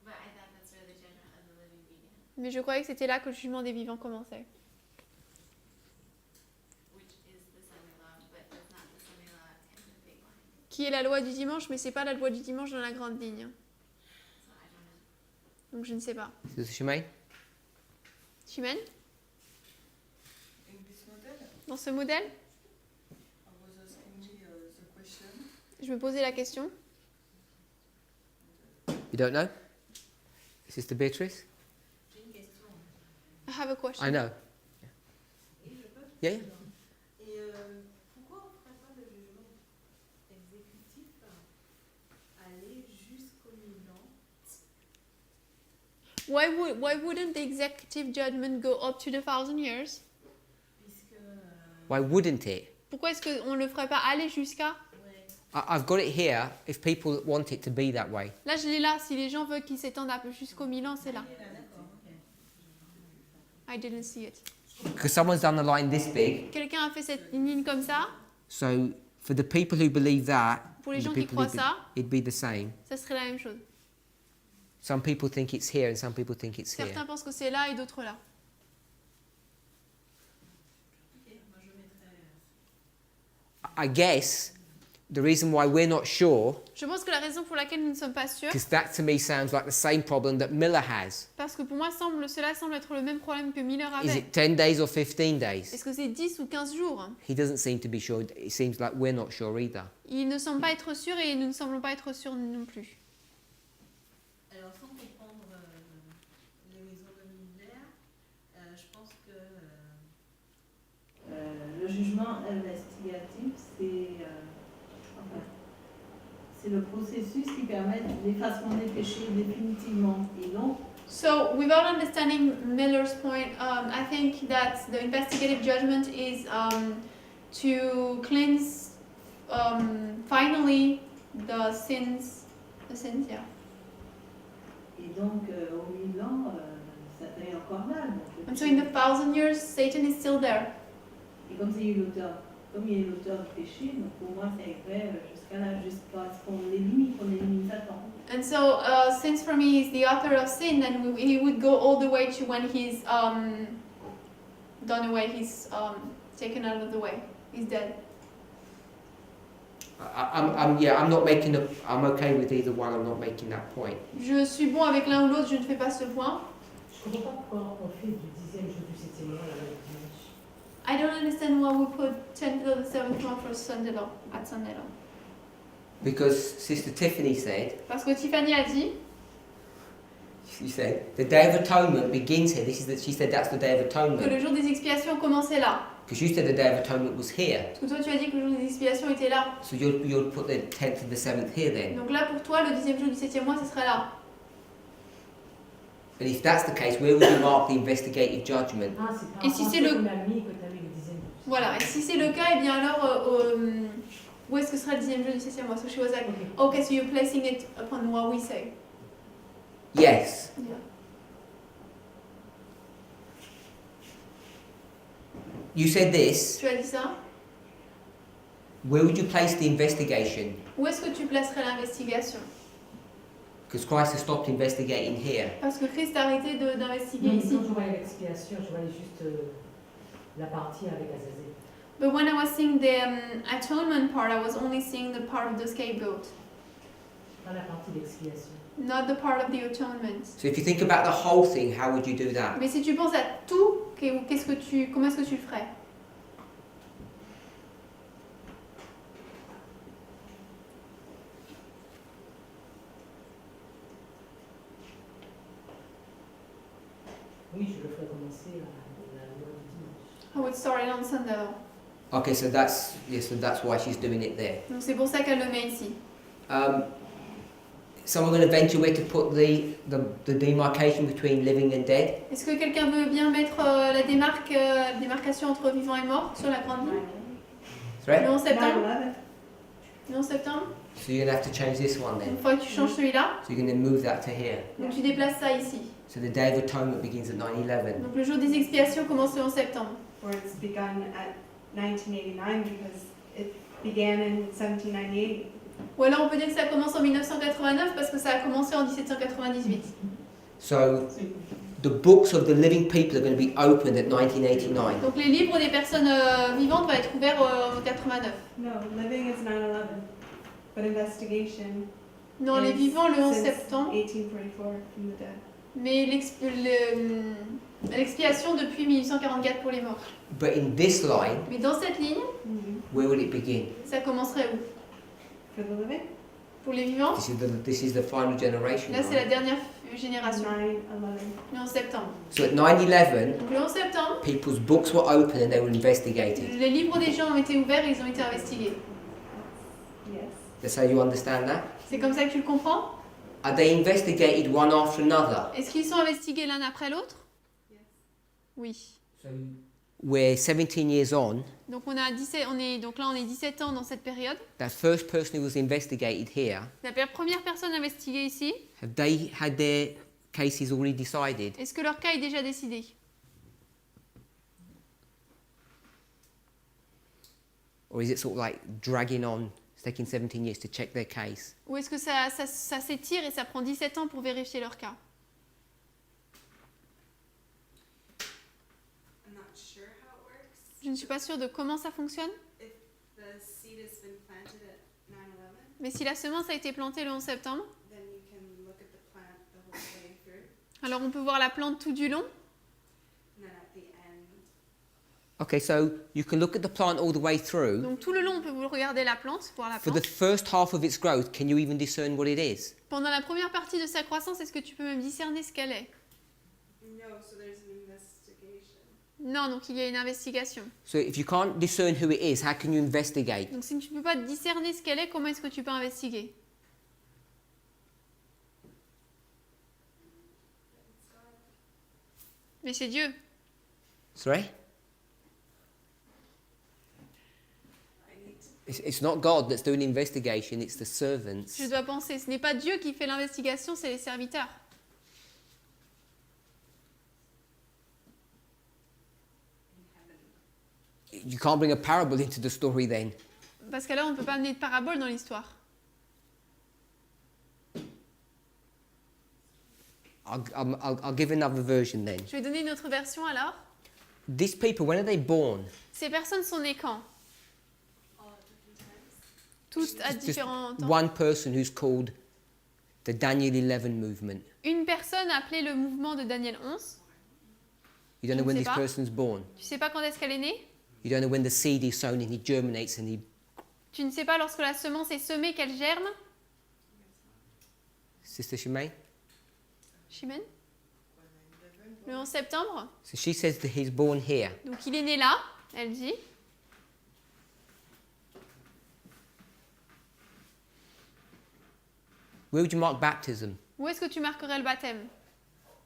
But I thought that's where the judgment of the living began, Mais je croyais que c'était là que le jugement des vivants commençait. which is the Sunday law, but that's not the Sunday law in the big line. Qui est la loi du dimanche, mais c'est pas la loi du dimanche dans la grande ligne. So I don't know. Donc je ne sais pas. Shemaine? Chimène, In this model, dans ce modèle, I was asking me the question. je me posais la question. You don't know? Sister Beatrice? J'ai une question. I have a question. I know. Et je peux Yeah, yeah. Et pourquoi on ne ferait pas le jugement exécutif aller jusqu'au Milan? Why wouldn't the executive judgment go up to the 1,000 years? Puisque. Why wouldn't it? Pourquoi est-ce qu'on ne le ferait pas aller jusqu'à? Ouais. I've got it here if people want it to be that way. Là, je l'ai là. Si les gens veulent qu'il s'étende un peu jusqu'au Milan, c'est là. D'accord, ok. I didn't see it. Because someone's done the line this big. Quelqu'un a fait cette ligne comme ça. So for the people who believe that, Pour les and the gens qui people who croient ça, it'd be the same. ça serait la même chose. Some people think it's here and some people think it's here. Certains pensent que c'est là et d'autres là. Ok, moi je mettrais. I guess the reason why we're not sure, Je pense que la raison pour laquelle nous ne sommes pas sûrs, because that to me sounds like the same problem that Miller has. parce que pour moi, cela semble être le même problème que Miller Is avait. it 10 days or 15 days? Est-ce que c'est 10 ou 15 jours? He doesn't seem to be sure. It seems like we're not sure either. Il ne semble pas être sûr et nous ne semblons pas être sûrs non plus. Alors, sans comprendre les maisons de l'univers, je pense que. Le jugement investigatif, c'est le processus qui permet l'effacement des péchés définitivement. Et donc, So, without understanding Miller's point, I think that the investigative judgment is to cleanse finally the sins, yeah. et donc au 1000 ans, Satan est encore là. Donc, And so in the 1,000 years, Satan is still there. et comme il est l'auteur du péché, donc pour moi, ça irait jusqu'à ce qu'on élimine Satan. And so, since for me he's the author of sin, then he would go all the way to when he's done away, he's taken out of the way, he's dead. I'm not making I'm okay with either one. I'm not making that point. Je suis bon avec l'un ou l'autre, je ne fais pas ce point. Je ne comprends pas pourquoi on fait du 10e jour du 7e mois la veille du dimanche. I don't understand why we put 10th of the 7th month for Sunday law, at Sunday law. Because Sister Tiffany said, Parce que Tiffany a dit, she said, the Day of Atonement begins here. She said that's the Day of que le Atonement. jour des expiations commençait là. Because you said the Day of Atonement was here. Parce que toi tu as dit que le jour des expiations était là. So you'll put the 10th and the 7th here then. Donc là pour toi, le 10e jour du 7e mois, ce serait là. And if that's the case, where would you mark the investigative judgment? Ah, c'est par Et si rapport à c'est ce le- qu'on a mis que tu as mis le 10e jour. Voilà, et si c'est le cas, et bien alors, où est-ce que sera le 10e jour du 7e mois? So she was like, okay, so you're placing it upon what we say. Yes. Yeah. You said this. Tu as dit ça? Where would you place the investigation? Où est-ce que tu placerais l'investigation? Because Christ has stopped investigating here. Parce que Christ a arrêté d'investiguer Non, ici. quand je voyais l'expiation, je voyais juste la partie avec Azazel. But when I was seeing the atonement part, I was only seeing the part of the scapegoat, Pas la partie d'expiation. not the part of the atonement. So if you think about the whole thing, how would you do that? Mais si tu penses à tout, comment est-ce que tu le ferais? Oui, je le ferais commencer à la loi du dimanche. I would start it on Sunday law. Okay, so that's why she's doing it there. Donc c'est pour ça qu'elle le met ici. Someone going to venture where to put the demarcation between living and dead? Est-ce que quelqu'un veut bien mettre la démarcation entre vivant et mort sur la grande ligne? Right? Le 11 septembre? Le 11 septembre? So you're going to have to change this one Donc then. il faudrait que tu changes celui-là. So you're going to move that to here. Donc tu déplaces ça ici. So the Day of Atonement begins at 9/11. Donc le jour des expiations commence le 11 septembre. Or it's begun at 1989 because it began in 1798. Ou alors on peut dire que ça commence en 1989 parce que ça a commencé en 1798. So the books of the living people are going to be opened at 1989. Donc les livres des personnes vivantes vont être ouverts en 89. No, living is 9/11, but investigation Non, les is vivants le 11 since septembre. 1844 from the dead. Mais l'expiation depuis 1844 pour les morts. But in this line, Mais dans cette ligne, where will it begin? ça commencerait où? For the living? Pour les vivants? This is the final generation. Là, c'est la right? dernière génération. 9/11. Le 11 septembre. So at 9/11, Donc le 11 septembre, people's books were open and they were investigated. les livres des gens ont été ouverts et ils ont été investigués. Yes. That's how you understand that? C'est comme ça que tu le comprends? Are they investigated one after another? Est-ce qu'ils sont investigués l'un après l'autre? Oui. We're 17 years on. Donc on est 17 ans dans cette période. That first person who was investigated here, La première personne investiguée ici, have they had their cases already decided? est-ce que leur cas est déjà décidé? Or is it sort of like dragging on, it's taking 17 years to check their case? Ou est-ce que ça s'étire et ça prend 17 ans pour vérifier leur cas? I'm not sure how it works. Je ne suis pas sûre de comment ça fonctionne. If the seed has been planted at 9/11, Mais si la semence a été plantée le 11 septembre, then you can look at the plant the whole way through. alors on peut voir la plante tout du long. And then at the end, Okay, so you can look at the plant all the way through. Donc tout le long, on peut vous regarder la plante, voir la For plante. the first half of its growth, can you even discern what it is? Pendant la première partie de sa croissance, est-ce que tu peux même discerner ce qu'elle est? no, so there's an investigation. Non, donc il y a une investigation. So if you can't discern who it is, how can you investigate? Donc si tu ne peux pas discerner ce qu'elle est, comment est-ce que tu peux investiguer? Mais c'est Dieu. Sorry? It's not God that's doing the investigation, it's the servants. Je dois penser, ce n'est pas Dieu qui fait l'investigation, c'est les serviteurs. You can't bring a parable into the story then. Parce que là, on ne peut pas amener de parabole dans l'histoire. I'll give another version then. Je vais donner une autre version alors. These people, when are they born? Ces personnes sont nées quand? Tous à Just différents temps. one person who's called the Daniel 11 movement. Une personne appelée le mouvement de Daniel 11. You don't know Je when ne this sais pas. person's born. Tu sais pas quand est-ce qu'elle est née? You don't know when the seed is sown and he germinates and he... Tu ne sais pas lorsque la semence est semée qu'elle germe? Sister Shemaine? Chimène? Le 11 septembre. So she says that he's born here. Donc il est né là, elle dit. Where would you mark baptism? Où est-ce que tu marquerais le baptême?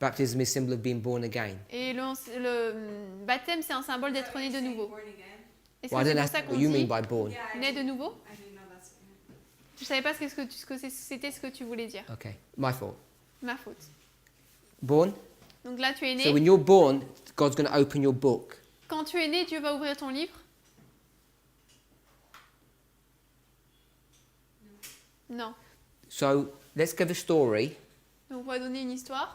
Baptism is a symbol of being born again. Et le baptême, c'est un symbole d'être né de nouveau. Est-ce Well, I que c'est don't pour ça know qu'on what you mean dit by born. né de nouveau? I didn't know that's what you meant. Je savais pas c'était ce que tu voulais dire. Okay, my fault. Ma faute. Born? Donc là, tu es So when né. you're born, God's going to open your book. Quand tu es né, Dieu va ouvrir ton livre. Non. So let's give a story. Donc on va donner une histoire.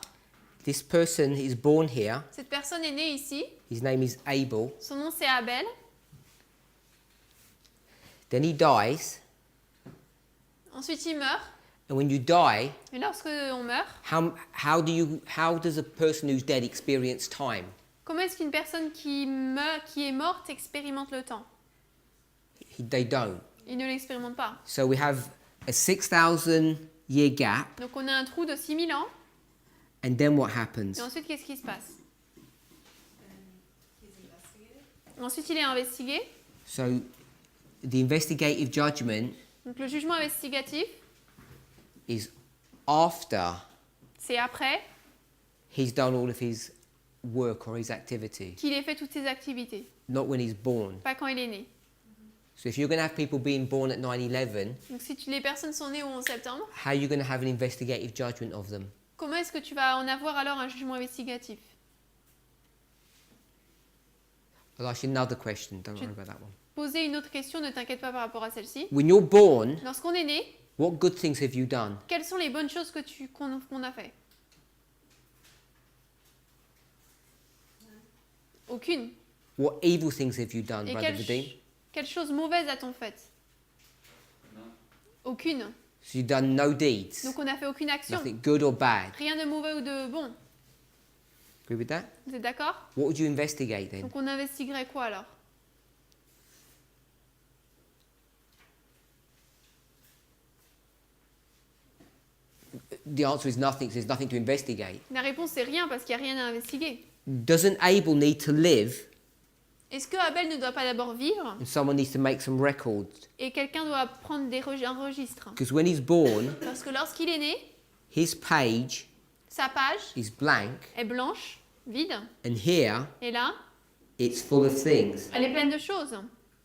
This person is born here. Cette personne est née ici. His name is Abel. Son nom c'est Abel. Then he dies. Ensuite il meurt. And when you die, Et lorsque on meurt, how does a person who's dead experience time? comment est-ce qu'une personne qui est morte expérimente le temps? They don't. Il ne l'expérimente pas. So we have a 6,000 year gap. Donc on a un trou de 6000 ans. And then what happens? Et ensuite, qu'est-ce qui se passe? He's investigated. Ensuite, il est investigué. So the investigative judgment Donc le jugement investigatif, is after c'est après he's done all of his work or his activity, qu'il ait fait toutes ses activités, not when he's born. pas quand il est né. So if you're going to have people being born at 9/11, Donc si les personnes sont nées au 11 septembre, how are you going to have an investigative judgment of them? comment est-ce que tu vas en avoir alors un jugement investigatif? I'll ask you another question. Don't worry about that one. Poser une autre question, ne t'inquiète pas par rapport à celle-ci. When you're born, Lorsqu'on est né, what good things have you done? quelles sont les bonnes choses que qu'on a fait? Aucune. What evil things have you done, Et Brother Vadim? quelle chose mauvaise a-t-on faite? Non. Aucune. So you've done no deeds, Donc on n'a fait aucune action. nothing good or bad. Rien de mauvais ou de bon. Agree with that? Vous êtes d'accord? What would you investigate then? Donc on investiguerait quoi alors? The answer is nothing. There's nothing to investigate. La réponse c'est rien parce qu'il n'y a rien à investiguer. Doesn't Abel need to live Est-ce que Abel ne doit pas d'abord vivre and someone needs to make some records? et quelqu'un doit prendre un registre? Because when he's born, Parce que lorsqu'il est né, his page sa page is blank, est blanche, vide, and here et là, it's full of things. elle est pleine de choses.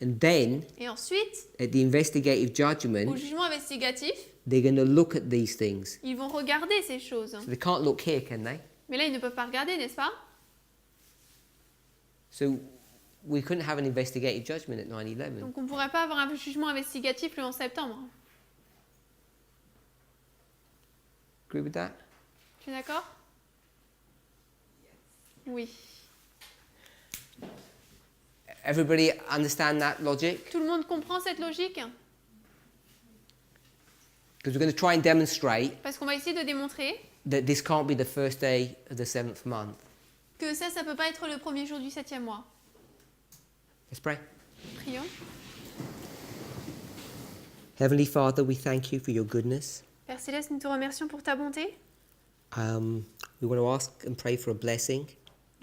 And then, Et ensuite, at the investigative au judgment, jugement investigatif, they're going to look at these things. ils vont regarder ces choses. So they can't look here, can they? Mais là, ils ne peuvent pas regarder, n'est-ce pas? So we couldn't have an investigative judgment at 9/11. Donc on ne pourrait pas avoir un jugement investigatif le 11 septembre. Agree with that? Tu es d'accord? Oui. Everybody understand that logic? Tout le monde comprend cette logique? Because we're going to try and demonstrate Parce qu'on va essayer de démontrer that this can't be the first day of the 7th month. que ça ne peut pas être le premier jour du 7e mois. Let's pray. Prions. Heavenly Father, we thank you for your goodness. Père Céleste, nous te remercions pour ta bonté. We want to ask and pray for a blessing.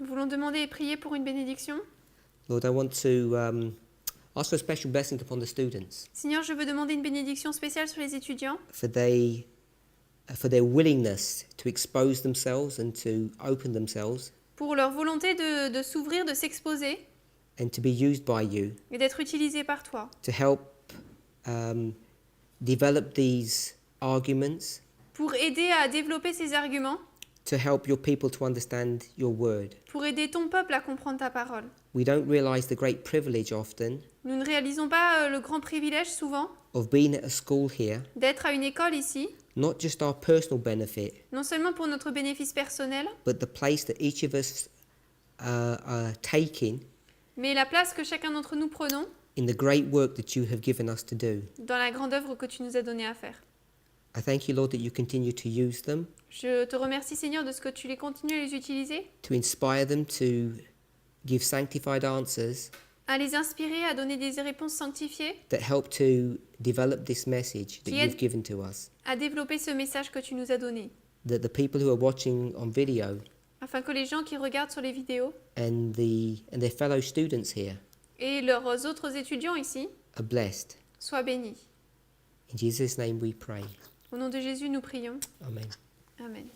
Nous voulons demander et prier pour une bénédiction. Lord, I want to ask for a special blessing upon the students, Seigneur, je veux demander une bénédiction spéciale sur les étudiants for their willingness to expose themselves and to open themselves pour leur volonté de s'ouvrir, de s'exposer and to be used by you et d'être utilisés par toi to help develop these arguments, pour aider à développer ces arguments, to help your people to understand your word. pour aider ton peuple à comprendre ta parole. We don't realize the great privilege often Nous ne réalisons pas le grand privilège souvent of being at a school here, d'être à une école ici, not just our personal benefit, non seulement pour notre bénéfice personnel, but the place that each of us are taking mais la place que chacun d'entre nous prenons in the great work that you have given us to do. dans la grande œuvre que tu nous as donnée à faire. I thank you, Lord, that you continue to use them, Je te remercie, Seigneur, de ce que tu les continues à les utiliser, to inspire them to give sanctified answers à les inspirer, à donner des réponses sanctifiées, that help to develop this message that Qui you've aide- given to us, à développer ce message que tu nous as donné, that the people who are watching on video afin que les gens qui regardent sur les vidéos and their fellow students here et leurs autres étudiants ici are blessed. soient bénis. In Jesus' name we pray. Au nom de Jésus, nous prions. Amen. Amen.